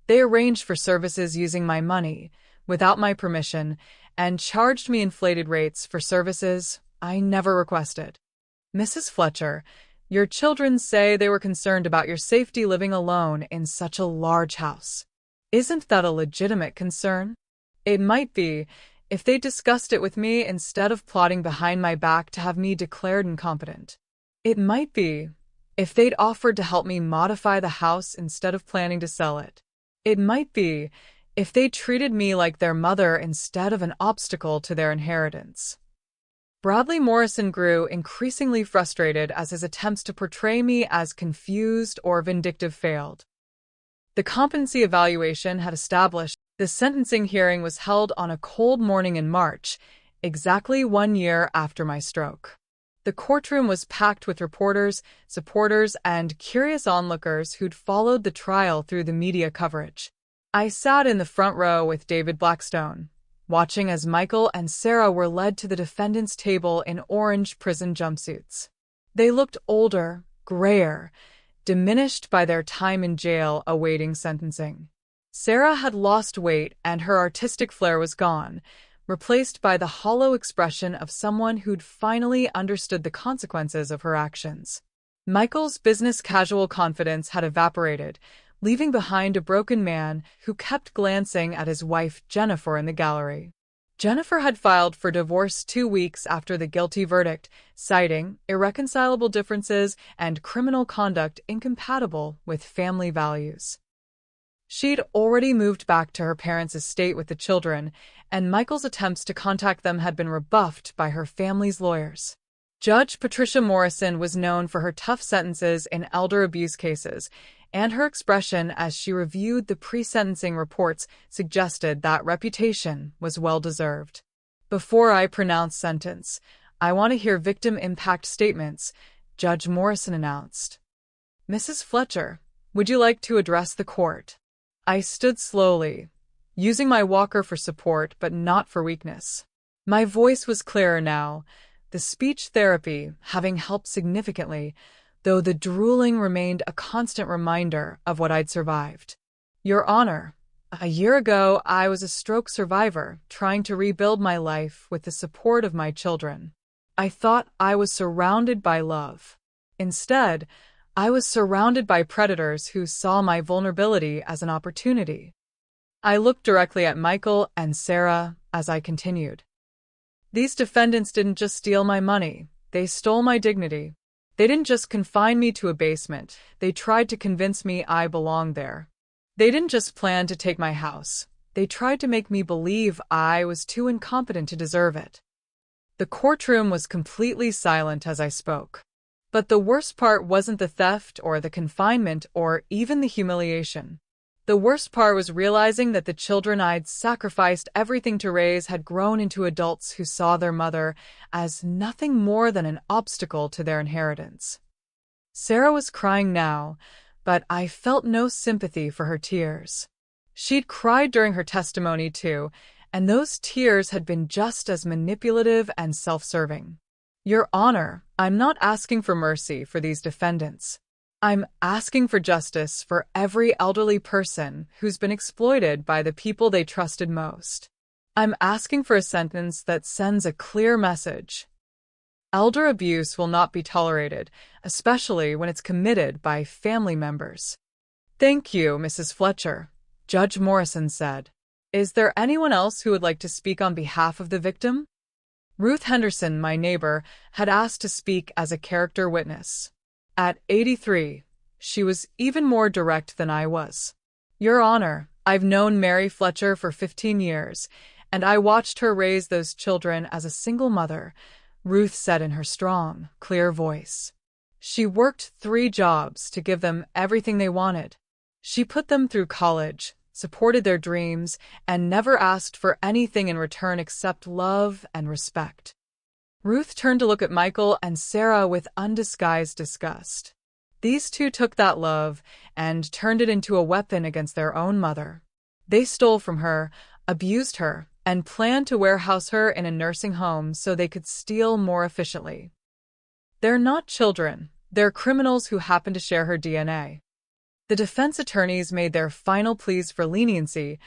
They arranged for services using my money, without my permission, and charged me inflated rates for services I never requested. Mrs. Fletcher, your children say they were concerned about your safety living alone in such a large house. Isn't that a legitimate concern? It might be, if they discussed it with me instead of plotting behind my back to have me declared incompetent. It might be, if they'd offered to help me modify the house instead of planning to sell it. It might be, if they treated me like their mother instead of an obstacle to their inheritance. Bradley Morrison grew increasingly frustrated as his attempts to portray me as confused or vindictive failed. The competency evaluation had established the sentencing hearing was held on a cold morning in March, exactly 1 year after my stroke. The courtroom was packed with reporters, supporters, and curious onlookers who'd followed the trial through the media coverage. I sat in the front row with David Blackstone, watching as Michael and Sarah were led to the defendant's table in orange prison jumpsuits. They looked older, grayer, diminished by their time in jail awaiting sentencing. Sarah had lost weight and her artistic flair was gone, replaced by the hollow expression of someone who'd finally understood the consequences of her actions. Michael's business-casual confidence had evaporated, leaving behind a broken man who kept glancing at his wife Jennifer in the gallery. Jennifer had filed for divorce 2 weeks after the guilty verdict, citing irreconcilable differences and criminal conduct incompatible with family values. She'd already moved back to her parents' estate with the children, and Michael's attempts to contact them had been rebuffed by her family's lawyers. Judge Patricia Morrison was known for her tough sentences in elder abuse cases, and her expression as she reviewed the pre-sentencing reports suggested that reputation was well-deserved. "Before I pronounce sentence, I want to hear victim impact statements," Judge Morrison announced. "Mrs. Fletcher, would you like to address the court?" I stood slowly, using my walker for support but not for weakness. My voice was clearer now, the speech therapy having helped significantly, though the drooling remained a constant reminder of what I'd survived. "Your Honor, a year ago I was a stroke survivor trying to rebuild my life with the support of my children. I thought I was surrounded by love. Instead, I was surrounded by predators who saw my vulnerability as an opportunity." I looked directly at Michael and Sarah as I continued. "These defendants didn't just steal my money, they stole my dignity. They didn't just confine me to a basement, they tried to convince me I belonged there. They didn't just plan to take my house, they tried to make me believe I was too incompetent to deserve it." The courtroom was completely silent as I spoke. But the worst part wasn't the theft or the confinement or even the humiliation. The worst part was realizing that the children I'd sacrificed everything to raise had grown into adults who saw their mother as nothing more than an obstacle to their inheritance. Sarah was crying now, but I felt no sympathy for her tears. She'd cried during her testimony too, and those tears had been just as manipulative and self-serving. "Your Honor, I'm not asking for mercy for these defendants. I'm asking for justice for every elderly person who's been exploited by the people they trusted most. I'm asking for a sentence that sends a clear message. Elder abuse will not be tolerated, especially when it's committed by family members." "Thank you, Mrs. Fletcher," Judge Morrison said. "Is there anyone else who would like to speak on behalf of the victim?" Ruth Henderson, my neighbor, had asked to speak as a character witness. At 83, she was even more direct than I was. "Your Honor, I've known Mary Fletcher for 15 years, and I watched her raise those children as a single mother," Ruth said in her strong, clear voice. "She worked 3 jobs to give them everything they wanted. She put them through college, supported their dreams, and never asked for anything in return except love and respect." Ruth turned to look at Michael and Sarah with undisguised disgust. These two took that love and turned it into a weapon against their own mother. They stole from her, abused her, and planned to warehouse her in a nursing home so they could steal more efficiently. They're not children, they're criminals who happen to share her DNA. The defense attorneys made their final pleas for leniency,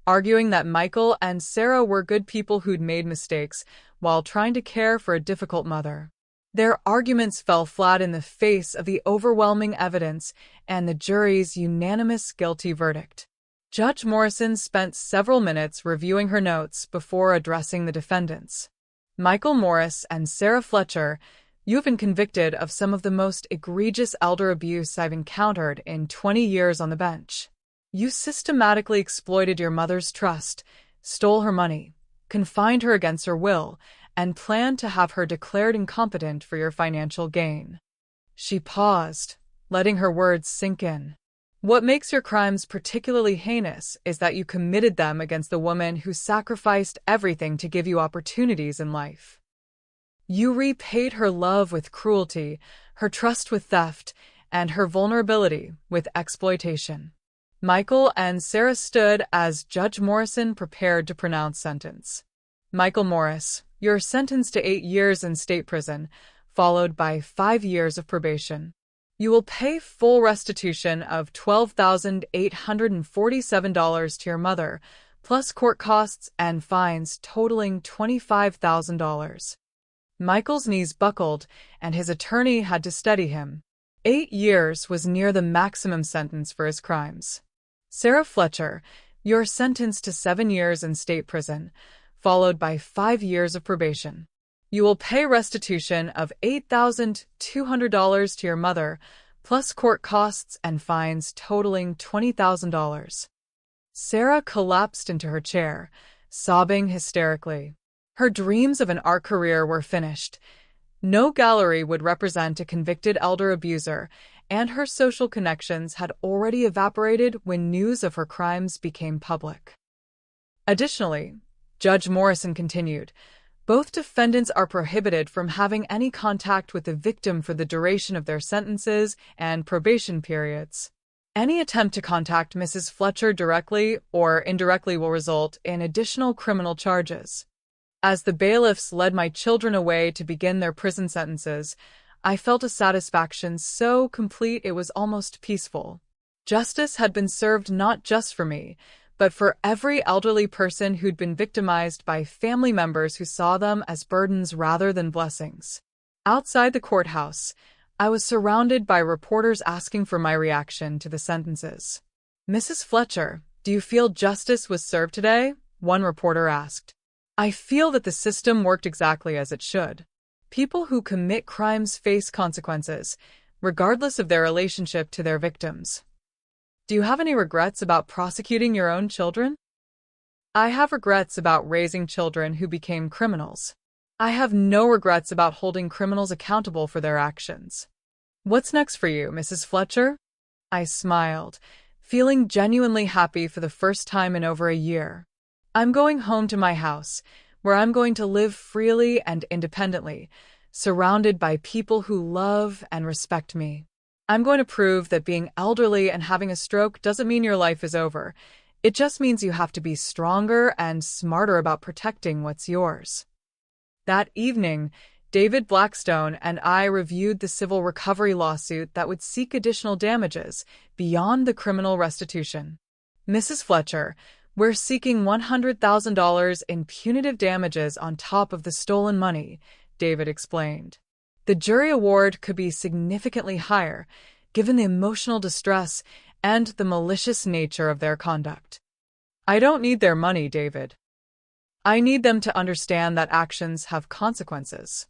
arguing that Michael and Sarah were good people who'd made mistakes while trying to care for a difficult mother. Their arguments fell flat in the face of the overwhelming evidence and the jury's unanimous guilty verdict. Judge Morrison spent several minutes reviewing her notes before addressing the defendants. "Michael Morris and Sarah Fletcher, you've been convicted of some of the most egregious elder abuse I've encountered in 20 years on the bench. You systematically exploited your mother's trust, stole her money, confined her against her will, and planned to have her declared incompetent for your financial gain." She paused, letting her words sink in. "What makes your crimes particularly heinous is that you committed them against the woman who sacrificed everything to give you opportunities in life. You repaid her love with cruelty, her trust with theft, and her vulnerability with exploitation. Michael and Sarah stood as Judge Morrison prepared to pronounce sentence. Michael Morris, you're sentenced to 8 years in state prison, followed by 5 years of probation. You will pay full restitution of $12,847 to your mother, plus court costs and fines totaling $25,000. Michael's knees buckled, and his attorney had to steady him. 8 years was near the maximum sentence for his crimes. Sarah Fletcher, you're sentenced to 7 years in state prison, followed by 5 years of probation. You will pay restitution of $8,200 to your mother, plus court costs and fines totaling $20,000. Sarah collapsed into her chair, sobbing hysterically. Her dreams of an art career were finished. No gallery would represent a convicted elder abuser, and her social connections had already evaporated when news of her crimes became public. Additionally, Judge Morrison continued, both defendants are prohibited from having any contact with the victim for the duration of their sentences and probation periods. Any attempt to contact Mrs. Fletcher directly or indirectly will result in additional criminal charges. As the bailiffs led my children away to begin their prison sentences, I felt a satisfaction so complete it was almost peaceful. Justice had been served not just for me, but for every elderly person who'd been victimized by family members who saw them as burdens rather than blessings. Outside the courthouse, I was surrounded by reporters asking for my reaction to the sentences. Mrs. Fletcher, do you feel justice was served today? One reporter asked. I feel that the system worked exactly as it should. People who commit crimes face consequences, regardless of their relationship to their victims. Do you have any regrets about prosecuting your own children? I have regrets about raising children who became criminals. I have no regrets about holding criminals accountable for their actions. What's next for you, Mrs. Fletcher? I smiled, feeling genuinely happy for the first time in over a year. I'm going home to my house, where I'm going to live freely and independently, surrounded by people who love and respect me. I'm going to prove that being elderly and having a stroke doesn't mean your life is over. It just means you have to be stronger and smarter about protecting what's yours. That evening, David Blackstone and I reviewed the civil recovery lawsuit that would seek additional damages beyond the criminal restitution. Mrs. Fletcher, we're seeking $100,000 in punitive damages on top of the stolen money, David explained. The jury award could be significantly higher, given the emotional distress and the malicious nature of their conduct. I don't need their money, David. I need them to understand that actions have consequences.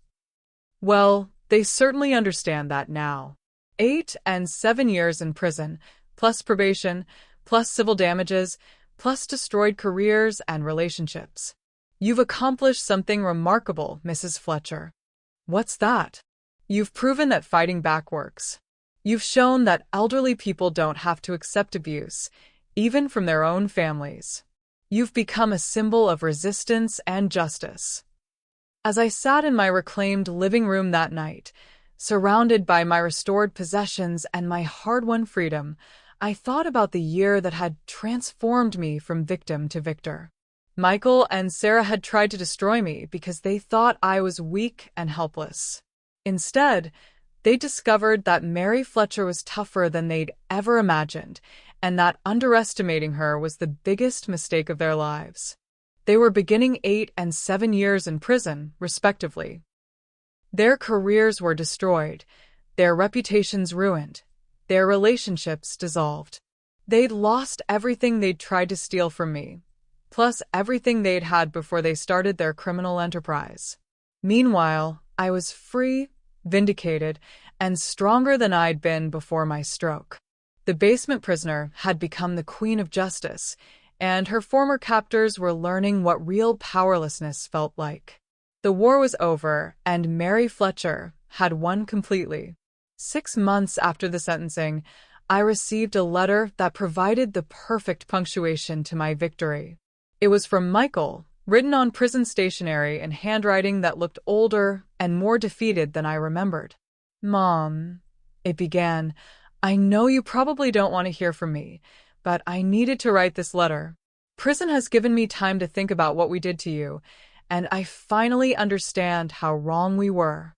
Well, they certainly understand that now. 8 and 7 years in prison, plus probation, plus civil damages, plus destroyed careers and relationships. You've accomplished something remarkable, Mrs. Fletcher. What's that? You've proven that fighting back works. You've shown that elderly people don't have to accept abuse, even from their own families. You've become a symbol of resistance and justice. As I sat in my reclaimed living room that night, surrounded by my restored possessions and my hard-won freedom, I thought about the year that had transformed me from victim to victor. Michael and Sarah had tried to destroy me because they thought I was weak and helpless. Instead, they discovered that Mary Fletcher was tougher than they'd ever imagined, and that underestimating her was the biggest mistake of their lives. They were beginning 8 and 7 years in prison, respectively. Their careers were destroyed, their reputations ruined, their relationships dissolved. They'd lost everything they'd tried to steal from me, plus everything they'd had before they started their criminal enterprise. Meanwhile, I was free, vindicated, and stronger than I'd been before my stroke. The basement prisoner had become the queen of justice, and her former captors were learning what real powerlessness felt like. The war was over, and Mary Fletcher had won completely. 6 months after the sentencing, I received a letter that provided the perfect punctuation to my victory. It was from Michael, written on prison stationery in handwriting that looked older and more defeated than I remembered. "Mom," it began, "I know you probably don't want to hear from me, but I needed to write this letter. Prison has given me time to think about what we did to you, and I finally understand how wrong we were.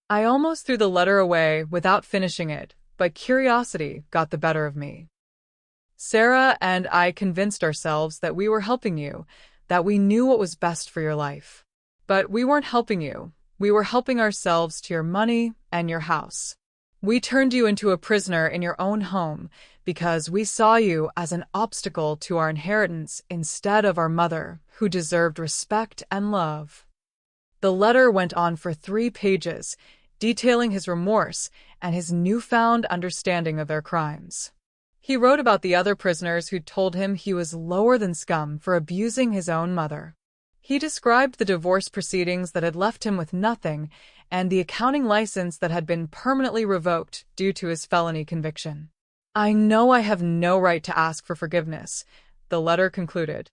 I almost threw the letter away without finishing it, but curiosity got the better of me. Sarah and I convinced ourselves that we were helping you, that we knew what was best for your life. But we weren't helping you. We were helping ourselves to your money and your house. We turned you into a prisoner in your own home because we saw you as an obstacle to our inheritance instead of our mother, who deserved respect and love. The letter went on for 3 pages, detailing his remorse and his newfound understanding of their crimes. He wrote about the other prisoners who told him he was lower than scum for abusing his own mother. He described the divorce proceedings that had left him with nothing and the accounting license that had been permanently revoked due to his felony conviction. I know I have no right to ask for forgiveness, the letter concluded.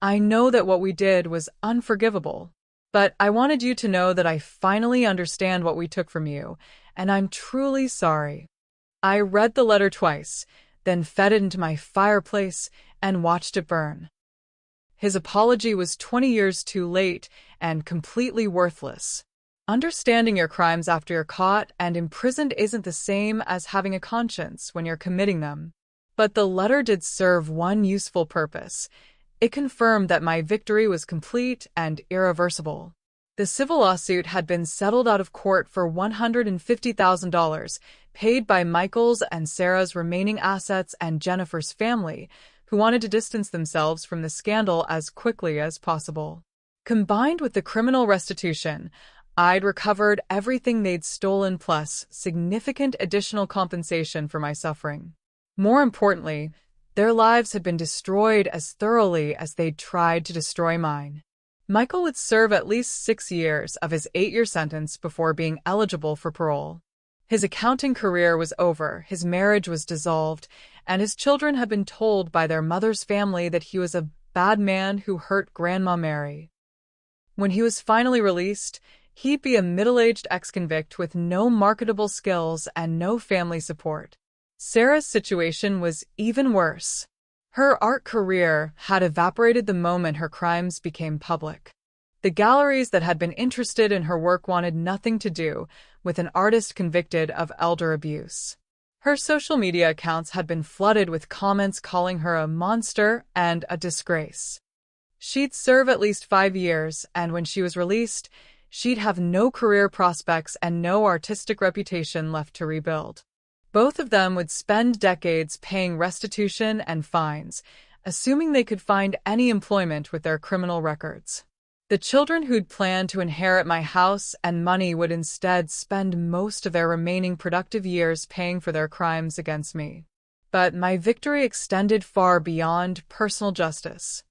I know that what we did was unforgivable, but I wanted you to know that I finally understand what we took from you, and I'm truly sorry. I read the letter twice, then fed it into my fireplace and watched it burn. His apology was 20 years too late and completely worthless. Understanding your crimes after you're caught and imprisoned isn't the same as having a conscience when you're committing them. But the letter did serve one useful purpose. It confirmed that my victory was complete and irreversible. The civil lawsuit had been settled out of court for $150,000, paid by Michael's and Sarah's remaining assets and Jennifer's family, who wanted to distance themselves from the scandal as quickly as possible. Combined with the criminal restitution, I'd recovered everything they'd stolen plus significant additional compensation for my suffering. More importantly, their lives had been destroyed as thoroughly as they'd tried to destroy mine. Michael would serve at least 6 years of his 8-year sentence before being eligible for parole. His accounting career was over, his marriage was dissolved, and his children had been told by their mother's family that he was a bad man who hurt Grandma Mary. When he was finally released, he'd be a middle-aged ex-convict with no marketable skills and no family support. Sarah's situation was even worse. Her art career had evaporated the moment her crimes became public. The galleries that had been interested in her work wanted nothing to do with an artist convicted of elder abuse. Her social media accounts had been flooded with comments calling her a monster and a disgrace. She'd serve at least 5 years, and when she was released, she'd have no career prospects and no artistic reputation left to rebuild. Both of them would spend decades paying restitution and fines, assuming they could find any employment with their criminal records. The children who'd planned to inherit my house and money would instead spend most of their remaining productive years paying for their crimes against me. But my victory extended far beyond personal justice.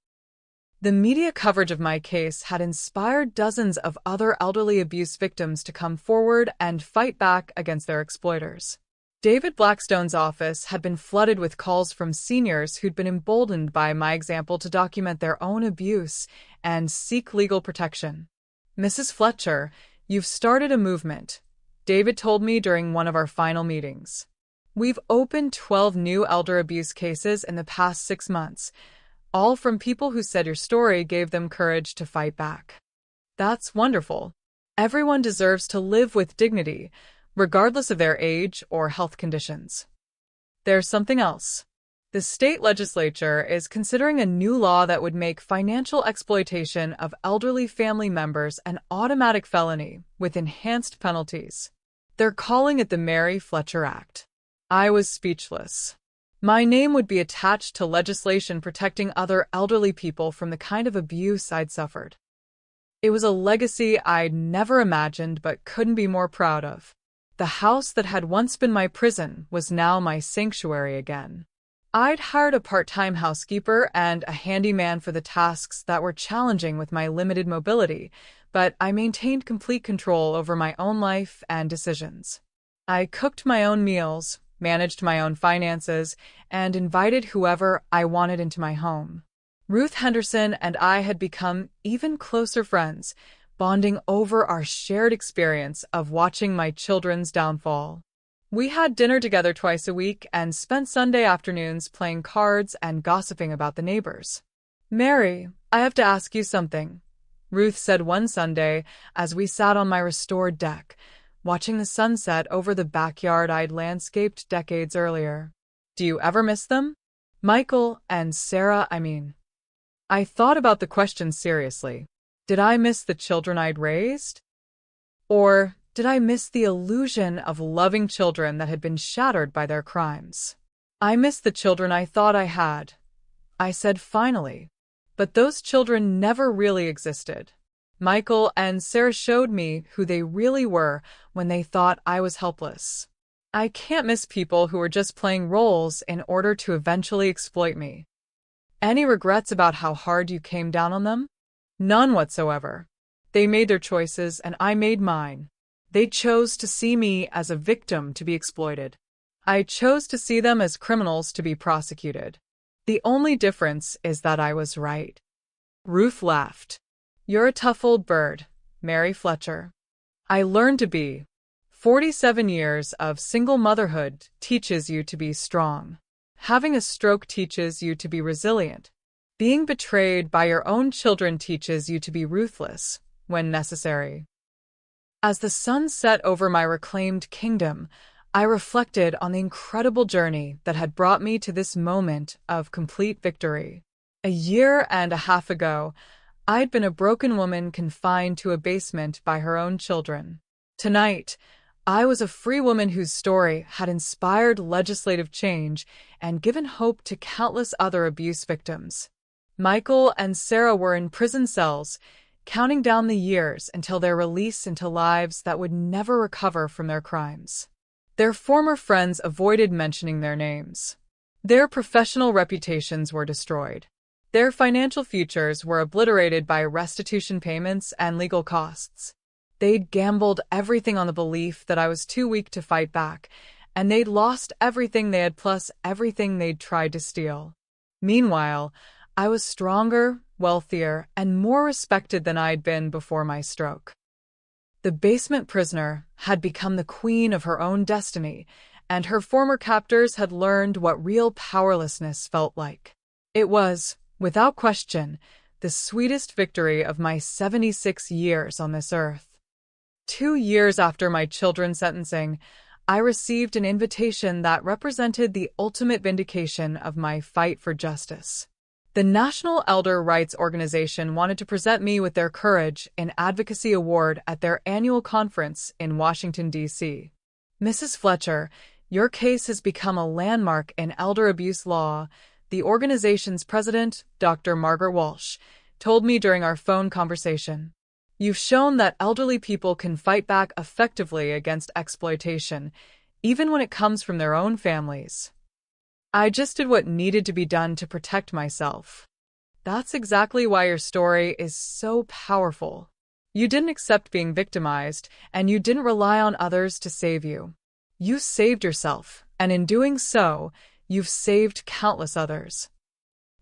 The media coverage of my case had inspired dozens of other elderly abuse victims to come forward and fight back against their exploiters. David Blackstone's office had been flooded with calls from seniors who'd been emboldened by my example to document their own abuse and seek legal protection. "Mrs. Fletcher, you've started a movement," David told me during one of our final meetings. "We've opened 12 new elder abuse cases in the past 6 months, all from people who said your story gave them courage to fight back." That's wonderful. Everyone deserves to live with dignity, regardless of their age or health conditions. There's something else. The state legislature is considering a new law that would make financial exploitation of elderly family members an automatic felony with enhanced penalties. They're calling it the Mary Fletcher Act. I was speechless. My name would be attached to legislation protecting other elderly people from the kind of abuse I'd suffered. It was a legacy I'd never imagined but couldn't be more proud of. The house that had once been my prison was now my sanctuary again. I'd hired a part-time housekeeper and a handyman for the tasks that were challenging with my limited mobility, but I maintained complete control over my own life and decisions. I cooked my own meals, managed my own finances, and invited whoever I wanted into my home. Ruth Henderson and I had become even closer friends, bonding over our shared experience of watching my children's downfall. We had dinner together twice a week and spent Sunday afternoons playing cards and gossiping about the neighbors. Mary, I have to ask you something, Ruth said one Sunday as we sat on my restored deck, watching the sunset over the backyard I'd landscaped decades earlier. Do you ever miss them? Michael and Sarah, I mean. I thought about the question seriously. Did I miss the children I'd raised? Or did I miss the illusion of loving children that had been shattered by their crimes? I missed the children I thought I had. I said finally. But those children never really existed. Michael and Sarah showed me who they really were when they thought I was helpless. I can't miss people who are just playing roles in order to eventually exploit me. Any regrets about how hard you came down on them? None whatsoever. They made their choices and I made mine. They chose to see me as a victim to be exploited. I chose to see them as criminals to be prosecuted. The only difference is that I was right. Ruth laughed. You're a tough old bird, Mary Fletcher. I learned to be. 47 years of single motherhood teaches you to be strong. Having a stroke teaches you to be resilient. Being betrayed by your own children teaches you to be ruthless, when necessary. As the sun set over my reclaimed kingdom, I reflected on the incredible journey that had brought me to this moment of complete victory. A year and a half ago, I'd been a broken woman confined to a basement by her own children. Tonight, I was a free woman whose story had inspired legislative change and given hope to countless other abuse victims. Michael and Sarah were in prison cells, counting down the years until their release into lives that would never recover from their crimes. Their former friends avoided mentioning their names. Their professional reputations were destroyed. Their financial futures were obliterated by restitution payments and legal costs. They'd gambled everything on the belief that I was too weak to fight back, and they'd lost everything they had plus everything they'd tried to steal. Meanwhile, I was stronger, wealthier, and more respected than I'd been before my stroke. The basement prisoner had become the queen of her own destiny, and her former captors had learned what real powerlessness felt like. It was, without question, the sweetest victory of my 76 years on this earth. 2 years after my children's sentencing, I received an invitation that represented the ultimate vindication of my fight for justice. The National Elder Rights Organization wanted to present me with their Courage in Advocacy Award at their annual conference in Washington, D.C. Mrs. Fletcher, your case has become a landmark in elder abuse law, the organization's president, Dr. Margaret Walsh, told me during our phone conversation. You've shown that elderly people can fight back effectively against exploitation, even when it comes from their own families. I just did what needed to be done to protect myself. That's exactly why your story is so powerful. You didn't accept being victimized, and you didn't rely on others to save you. You saved yourself, and in doing so, you've saved countless others.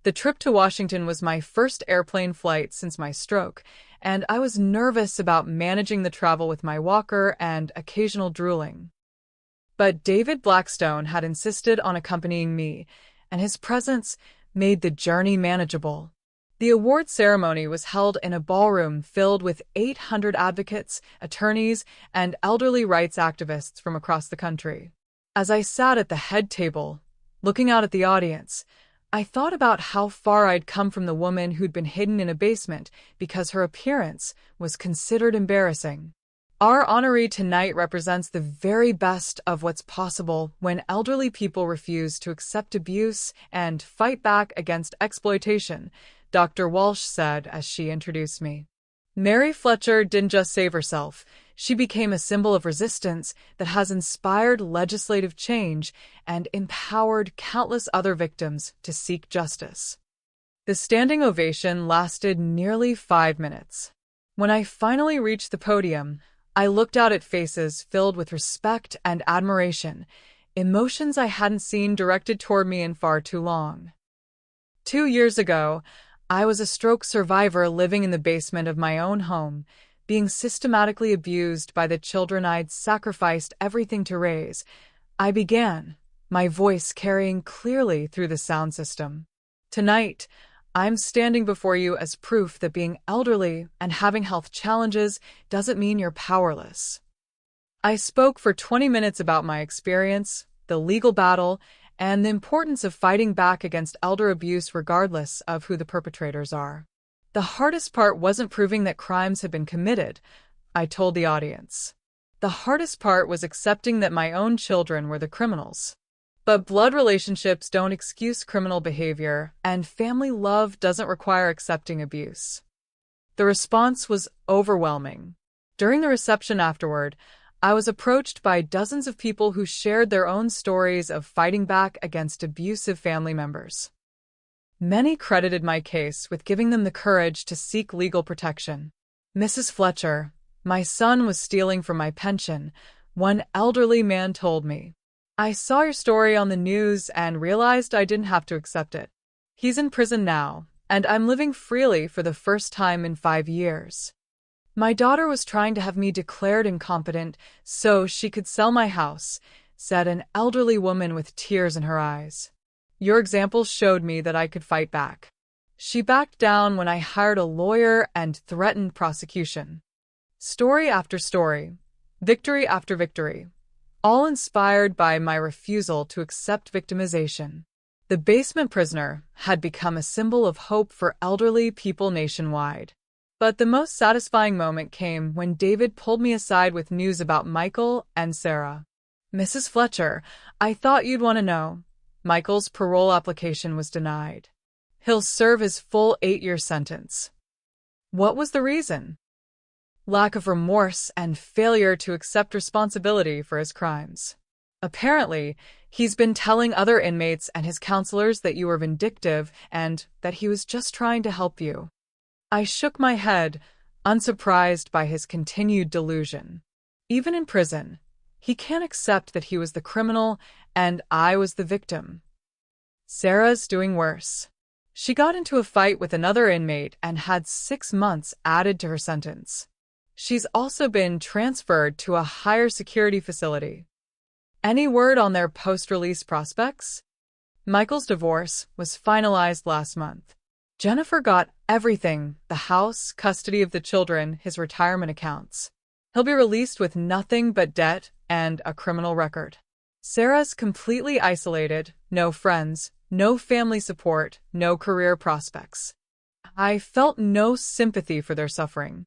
The trip to Washington was my first airplane flight since my stroke, and I was nervous about managing the travel with my walker and occasional drooling. But David Blackstone had insisted on accompanying me, and his presence made the journey manageable. The award ceremony was held in a ballroom filled with 800 advocates, attorneys, and elderly rights activists from across the country. As I sat at the head table, looking out at the audience, I thought about how far I'd come from the woman who'd been hidden in a basement because her appearance was considered embarrassing. Our honoree tonight represents the very best of what's possible when elderly people refuse to accept abuse and fight back against exploitation, Dr. Walsh said as she introduced me. Mary Fletcher didn't just save herself, she became a symbol of resistance that has inspired legislative change and empowered countless other victims to seek justice. The standing ovation lasted nearly 5 minutes. When I finally reached the podium, I looked out at faces filled with respect and admiration, emotions I hadn't seen directed toward me in far too long. 2 years ago, I was a stroke survivor living in the basement of my own home, being systematically abused by the children I'd sacrificed everything to raise, I began, my voice carrying clearly through the sound system. Tonight, I'm standing before you as proof that being elderly and having health challenges doesn't mean you're powerless. I spoke for 20 minutes about my experience, the legal battle, and the importance of fighting back against elder abuse regardless of who the perpetrators are. The hardest part wasn't proving that crimes had been committed, I told the audience. The hardest part was accepting that my own children were the criminals. But blood relationships don't excuse criminal behavior, and family love doesn't require accepting abuse. The response was overwhelming. During the reception afterward, I was approached by dozens of people who shared their own stories of fighting back against abusive family members. Many credited my case with giving them the courage to seek legal protection. "Mrs. Fletcher, my son was stealing from my pension," one elderly man told me. "I saw your story on the news and realized I didn't have to accept it. He's in prison now, and I'm living freely for the first time in 5 years. My daughter was trying to have me declared incompetent so she could sell my house," said an elderly woman with tears in her eyes. "Your example showed me that I could fight back." She backed down when I hired a lawyer and threatened prosecution. Story after story, victory after victory, all inspired by my refusal to accept victimization. The basement prisoner had become a symbol of hope for elderly people nationwide. But the most satisfying moment came when David pulled me aside with news about Michael and Sarah. "Mrs. Fletcher, I thought you'd want to know. Michael's parole application was denied. He'll serve his full 8-year sentence." What was the reason? Lack of remorse and failure to accept responsibility for his crimes. Apparently, he's been telling other inmates and his counselors that you were vindictive and that he was just trying to help you. I shook my head, unsurprised by his continued delusion. Even in prison, he can't accept that he was the criminal and I was the victim. Sarah's doing worse. She got into a fight with another inmate and had 6 months added to her sentence. She's also been transferred to a higher security facility. Any word on their post-release prospects? Michael's divorce was finalized last month. Jennifer got everything: the house, custody of the children, his retirement accounts. He'll be released with nothing but debt and a criminal record. Sarah's completely isolated, no friends, no family support, no career prospects. I felt no sympathy for their suffering.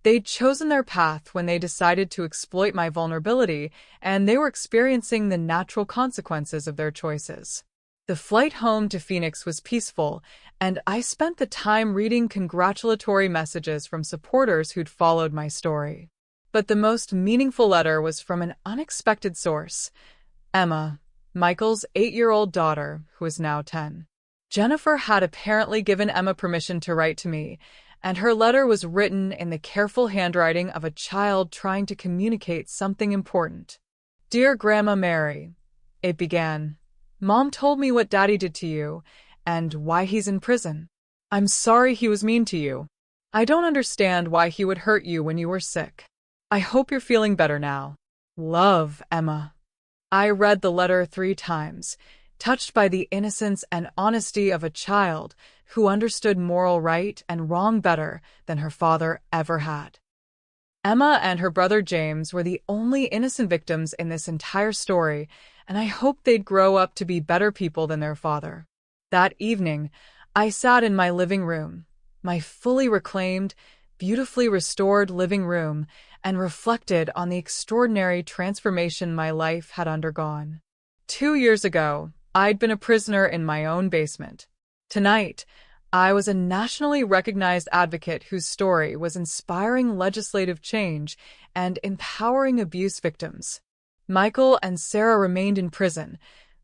They'd chosen their path when they decided to exploit my vulnerability, and they were experiencing the natural consequences of their choices. The flight home to Phoenix was peaceful, and I spent the time reading congratulatory messages from supporters who'd followed my story. But the most meaningful letter was from an unexpected source: Emma, Michael's 8-year-old daughter, who is now 10. Jennifer had apparently given Emma permission to write to me, and her letter was written in the careful handwriting of a child trying to communicate something important. "Dear Grandma Mary," it began, "Mom told me what Daddy did to you, and why he's in prison. I'm sorry he was mean to you. I don't understand why he would hurt you when you were sick. I hope you're feeling better now. Love, Emma." I read the letter 3 times, touched by the innocence and honesty of a child who understood moral right and wrong better than her father ever had. Emma and her brother James were the only innocent victims in this entire story, and I hoped they'd grow up to be better people than their father. That evening, I sat in my living room, my fully reclaimed, beautifully restored living room, and reflected on the extraordinary transformation my life had undergone. 2 years ago, I'd been a prisoner in my own basement. Tonight, I was a nationally recognized advocate whose story was inspiring legislative change and empowering abuse victims. Michael and Sarah remained in prison,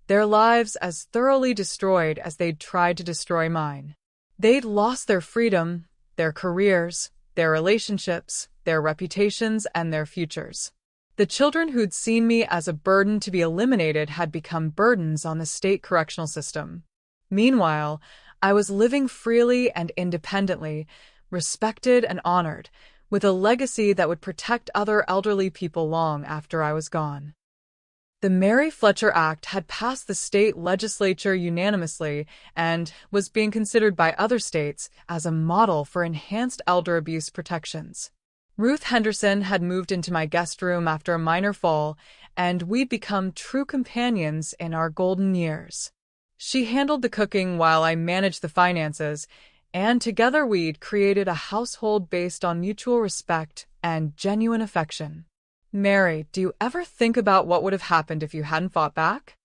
their lives as thoroughly destroyed as they'd tried to destroy mine. They'd lost their freedom, their careers, their relationships, their reputations, and their futures. The children who'd seen me as a burden to be eliminated had become burdens on the state correctional system. Meanwhile, I was living freely and independently, respected and honored, with a legacy that would protect other elderly people long after I was gone. The Mary Fletcher Act had passed the state legislature unanimously and was being considered by other states as a model for enhanced elder abuse protections. Ruth Henderson had moved into my guest room after a minor fall, and we'd become true companions in our golden years. She handled the cooking while I managed the finances, and together we'd created a household based on mutual respect and genuine affection. Mary, do you ever think about what would have happened if you hadn't fought back?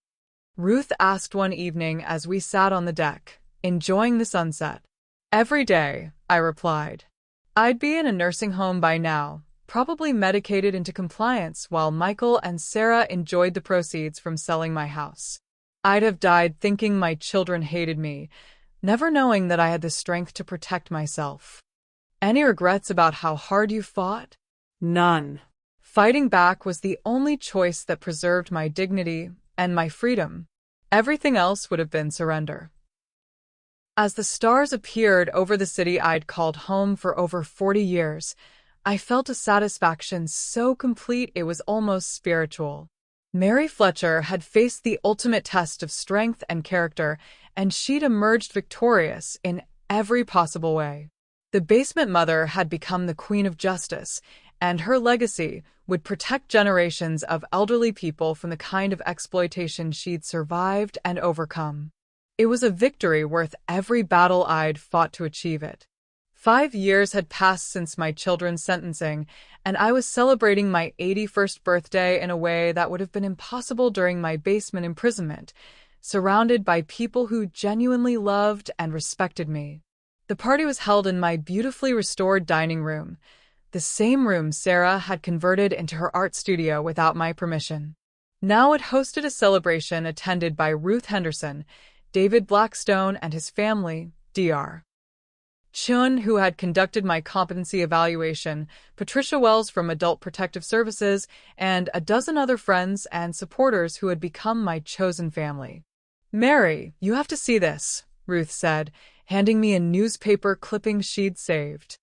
Ruth asked one evening as we sat on the deck, enjoying the sunset. Every day, I replied. I'd be in a nursing home by now, probably medicated into compliance while Michael and Sarah enjoyed the proceeds from selling my house. I'd have died thinking my children hated me, never knowing that I had the strength to protect myself. Any regrets about how hard you fought? None. Fighting back was the only choice that preserved my dignity and my freedom. Everything else would have been surrender. As the stars appeared over the city I'd called home for over 40 years, I felt a satisfaction so complete it was almost spiritual. Mary Fletcher had faced the ultimate test of strength and character, and she'd emerged victorious in every possible way. The basement mother had become the queen of justice, and her legacy would protect generations of elderly people from the kind of exploitation she'd survived and overcome. It was a victory worth every battle I'd fought to achieve it. 5 years had passed since my children's sentencing, and I was celebrating my 81st birthday in a way that would have been impossible during my basement imprisonment, surrounded by people who genuinely loved and respected me. The party was held in my beautifully restored dining room, the same room Sarah had converted into her art studio without my permission. Now it hosted a celebration attended by Ruth Henderson, David Blackstone and his family, Dr. Chun, who had conducted my competency evaluation, Patricia Wells from Adult Protective Services, and a dozen other friends and supporters who had become my chosen family. Mary, you have to see this, Ruth said, handing me a newspaper clipping she'd saved.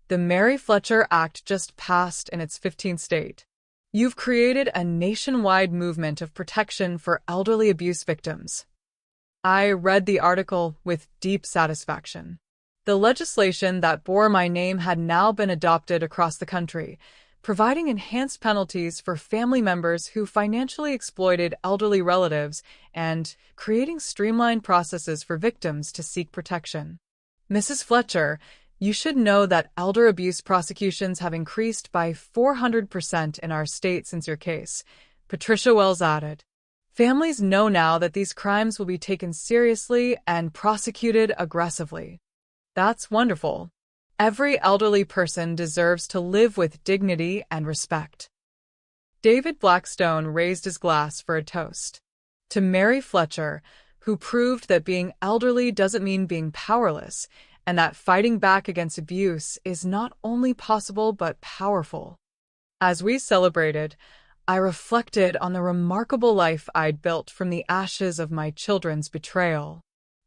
The Mary Fletcher Act just passed in its 15th state. You've created a nationwide movement of protection for elderly abuse victims. I read the article with deep satisfaction. The legislation that bore my name had now been adopted across the country, providing enhanced penalties for family members who financially exploited elderly relatives and creating streamlined processes for victims to seek protection. Mrs. Fletcher, you should know that elder abuse prosecutions have increased by 400% in our state since your case, Patricia Wells added. Families know now that these crimes will be taken seriously and prosecuted aggressively. That's wonderful. Every elderly person deserves to live with dignity and respect. David Blackstone raised his glass for a toast. To Mary Fletcher, who proved that being elderly doesn't mean being powerless, and that fighting back against abuse is not only possible but powerful. As we celebrated, I reflected on the remarkable life I'd built from the ashes of my children's betrayal.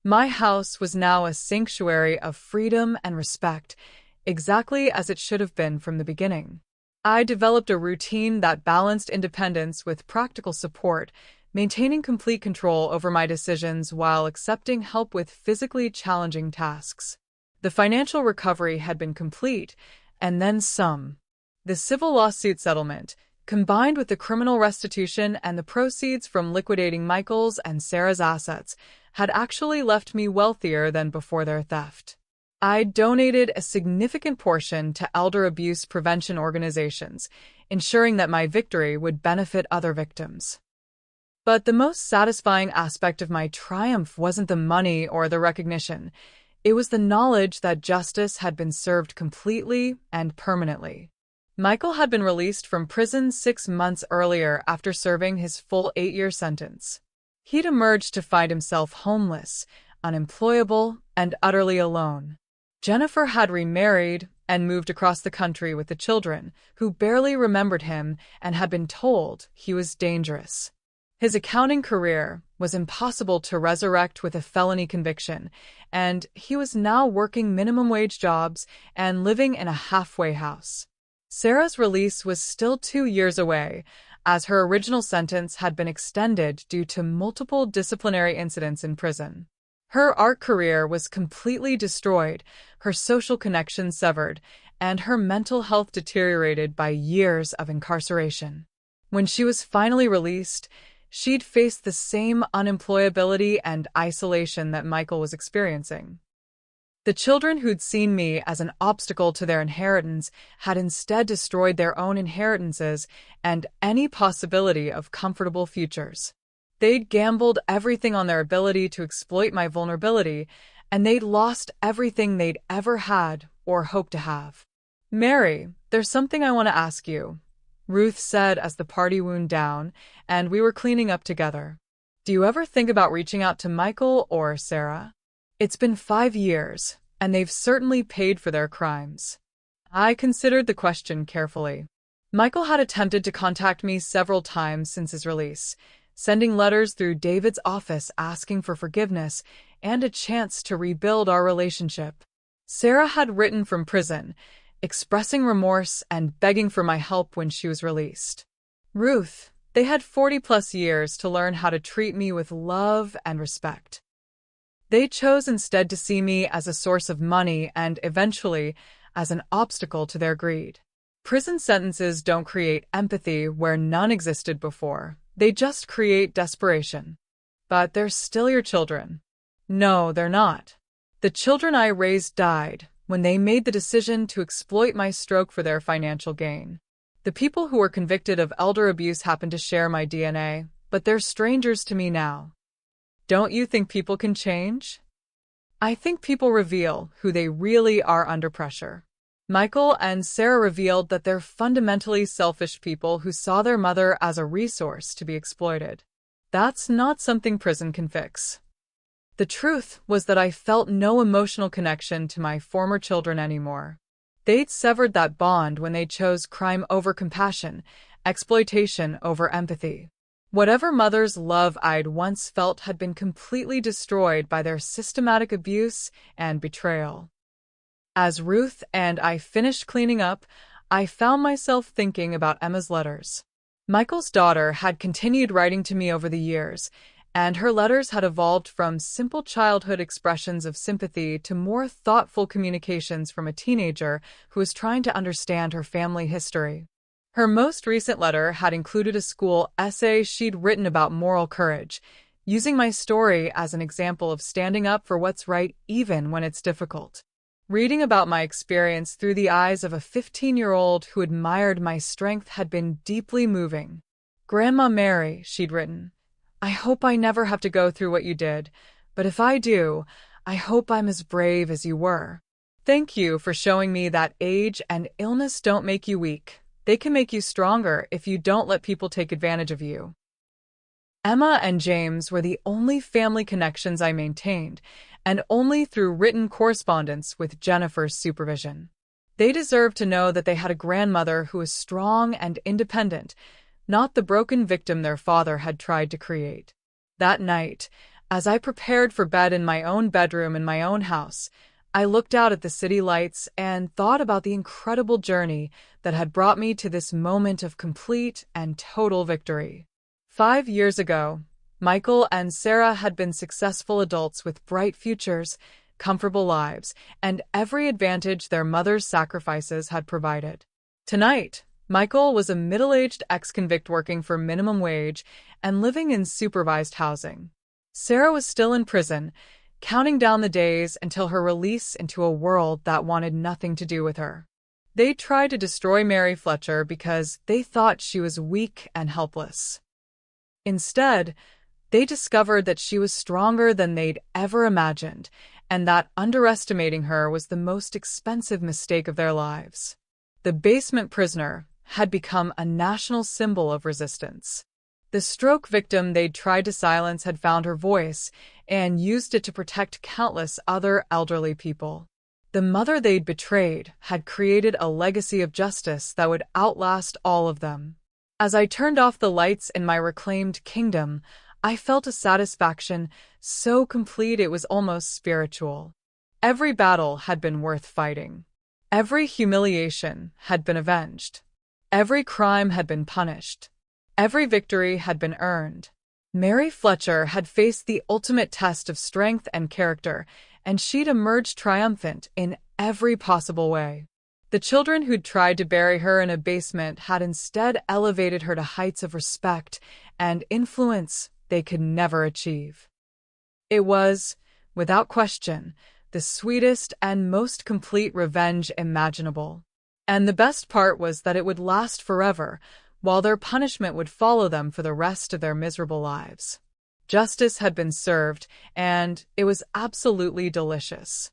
My house was now a sanctuary of freedom and respect, exactly as it should have been from the beginning. I developed a routine that balanced independence with practical support, maintaining complete control over my decisions while accepting help with physically challenging tasks. The financial recovery had been complete, and then some. The civil lawsuit settlement, combined with the criminal restitution and the proceeds from liquidating Michael's and Sarah's assets, had actually left me wealthier than before their theft. I donated a significant portion to elder abuse prevention organizations, ensuring that my victory would benefit other victims. But the most satisfying aspect of my triumph wasn't the money or the recognition. It was the knowledge that justice had been served completely and permanently. Michael had been released from prison 6 months earlier after serving his full 8-year sentence. He'd emerged to find himself homeless, unemployable, and utterly alone. Jennifer had remarried and moved across the country with the children, who barely remembered him and had been told he was dangerous. His accounting career was impossible to resurrect with a felony conviction, and he was now working minimum wage jobs and living in a halfway house. Sarah's release was still 2 years away, as her original sentence had been extended due to multiple disciplinary incidents in prison. Her art career was completely destroyed, her social connections severed, and her mental health deteriorated by years of incarceration. When she was finally released, she'd faced the same unemployability and isolation that Michael was experiencing. The children who'd seen me as an obstacle to their inheritance had instead destroyed their own inheritances and any possibility of comfortable futures. They'd gambled everything on their ability to exploit my vulnerability, and they'd lost everything they'd ever had or hoped to have. "Mary, there's something I want to ask you," Ruth said as the party wound down and we were cleaning up together. "Do you ever think about reaching out to Michael or Sarah? It's been 5 years, and they've certainly paid for their crimes." I considered the question carefully. Michael had attempted to contact me several times since his release, sending letters through David's office asking for forgiveness and a chance to rebuild our relationship. Sarah had written from prison, expressing remorse and begging for my help when she was released. Ruth, they had 40+ years to learn how to treat me with love and respect. They chose instead to see me as a source of money and, eventually, as an obstacle to their greed. Prison sentences don't create empathy where none existed before. They just create desperation. But they're still your children. No, they're not. The children I raised died when they made the decision to exploit my stroke for their financial gain. The people who were convicted of elder abuse happen to share my DNA, but they're strangers to me now. Don't you think people can change? I think people reveal who they really are under pressure. Michael and Sarah revealed that they're fundamentally selfish people who saw their mother as a resource to be exploited. That's not something prison can fix. The truth was that I felt no emotional connection to my former children anymore. They'd severed that bond when they chose crime over compassion, exploitation over empathy. Whatever mother's love I'd once felt had been completely destroyed by their systematic abuse and betrayal. As Ruth and I finished cleaning up, I found myself thinking about Emma's letters. Michael's daughter had continued writing to me over the years, and her letters had evolved from simple childhood expressions of sympathy to more thoughtful communications from a teenager who was trying to understand her family history. Her most recent letter had included a school essay she'd written about moral courage, using my story as an example of standing up for what's right even when it's difficult. Reading about my experience through the eyes of a 15-year-old who admired my strength had been deeply moving. "Grandma Mary," she'd written, "I hope I never have to go through what you did, but if I do, I hope I'm as brave as you were. Thank you for showing me that age and illness don't make you weak. They can make you stronger if you don't let people take advantage of you." Emma and James were the only family connections I maintained, and only through written correspondence with Jennifer's supervision. They deserved to know that they had a grandmother who was strong and independent, not the broken victim their father had tried to create. That night, as I prepared for bed in my own bedroom in my own house, I looked out at the city lights and thought about the incredible journey that had brought me to this moment of complete and total victory. 5 years ago, Michael and Sarah had been successful adults with bright futures, comfortable lives, and every advantage their mother's sacrifices had provided. Tonight, Michael was a middle-aged ex-convict working for minimum wage and living in supervised housing. Sarah was still in prison, counting down the days until her release into a world that wanted nothing to do with her. They tried to destroy Mary Fletcher because they thought she was weak and helpless. Instead, they discovered that she was stronger than they'd ever imagined, and that underestimating her was the most expensive mistake of their lives. The basement prisoner had become a national symbol of resistance. The stroke victim they'd tried to silence had found her voice and used it to protect countless other elderly people. The mother they'd betrayed had created a legacy of justice that would outlast all of them. As I turned off the lights in my reclaimed kingdom, I felt a satisfaction so complete it was almost spiritual. Every battle had been worth fighting. Every humiliation had been avenged. Every crime had been punished. Every victory had been earned. Mary Fletcher had faced the ultimate test of strength and character, and she'd emerged triumphant in every possible way. The children who'd tried to bury her in a basement had instead elevated her to heights of respect and influence they could never achieve. It was, without question, the sweetest and most complete revenge imaginable. And the best part was that it would last forever, while their punishment would follow them for the rest of their miserable lives. Justice had been served, and it was absolutely delicious.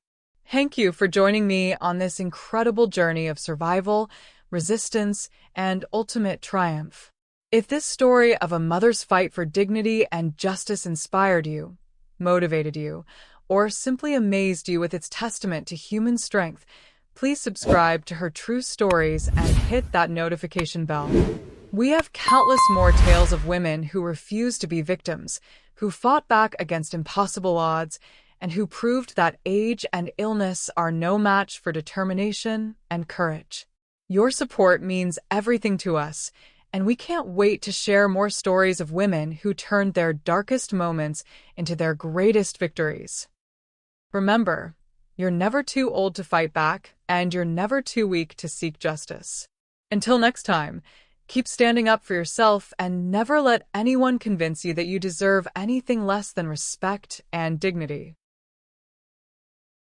Thank you for joining me on this incredible journey of survival, resistance, and ultimate triumph. If this story of a mother's fight for dignity and justice inspired you, motivated you, or simply amazed you with its testament to human strength, please subscribe to her true stories and hit that notification bell. We have countless more tales of women who refused to be victims, who fought back against impossible odds, and who proved that age and illness are no match for determination and courage. Your support means everything to us, and we can't wait to share more stories of women who turned their darkest moments into their greatest victories. Remember, you're never too old to fight back, and you're never too weak to seek justice. Until next time, keep standing up for yourself and never let anyone convince you that you deserve anything less than respect and dignity.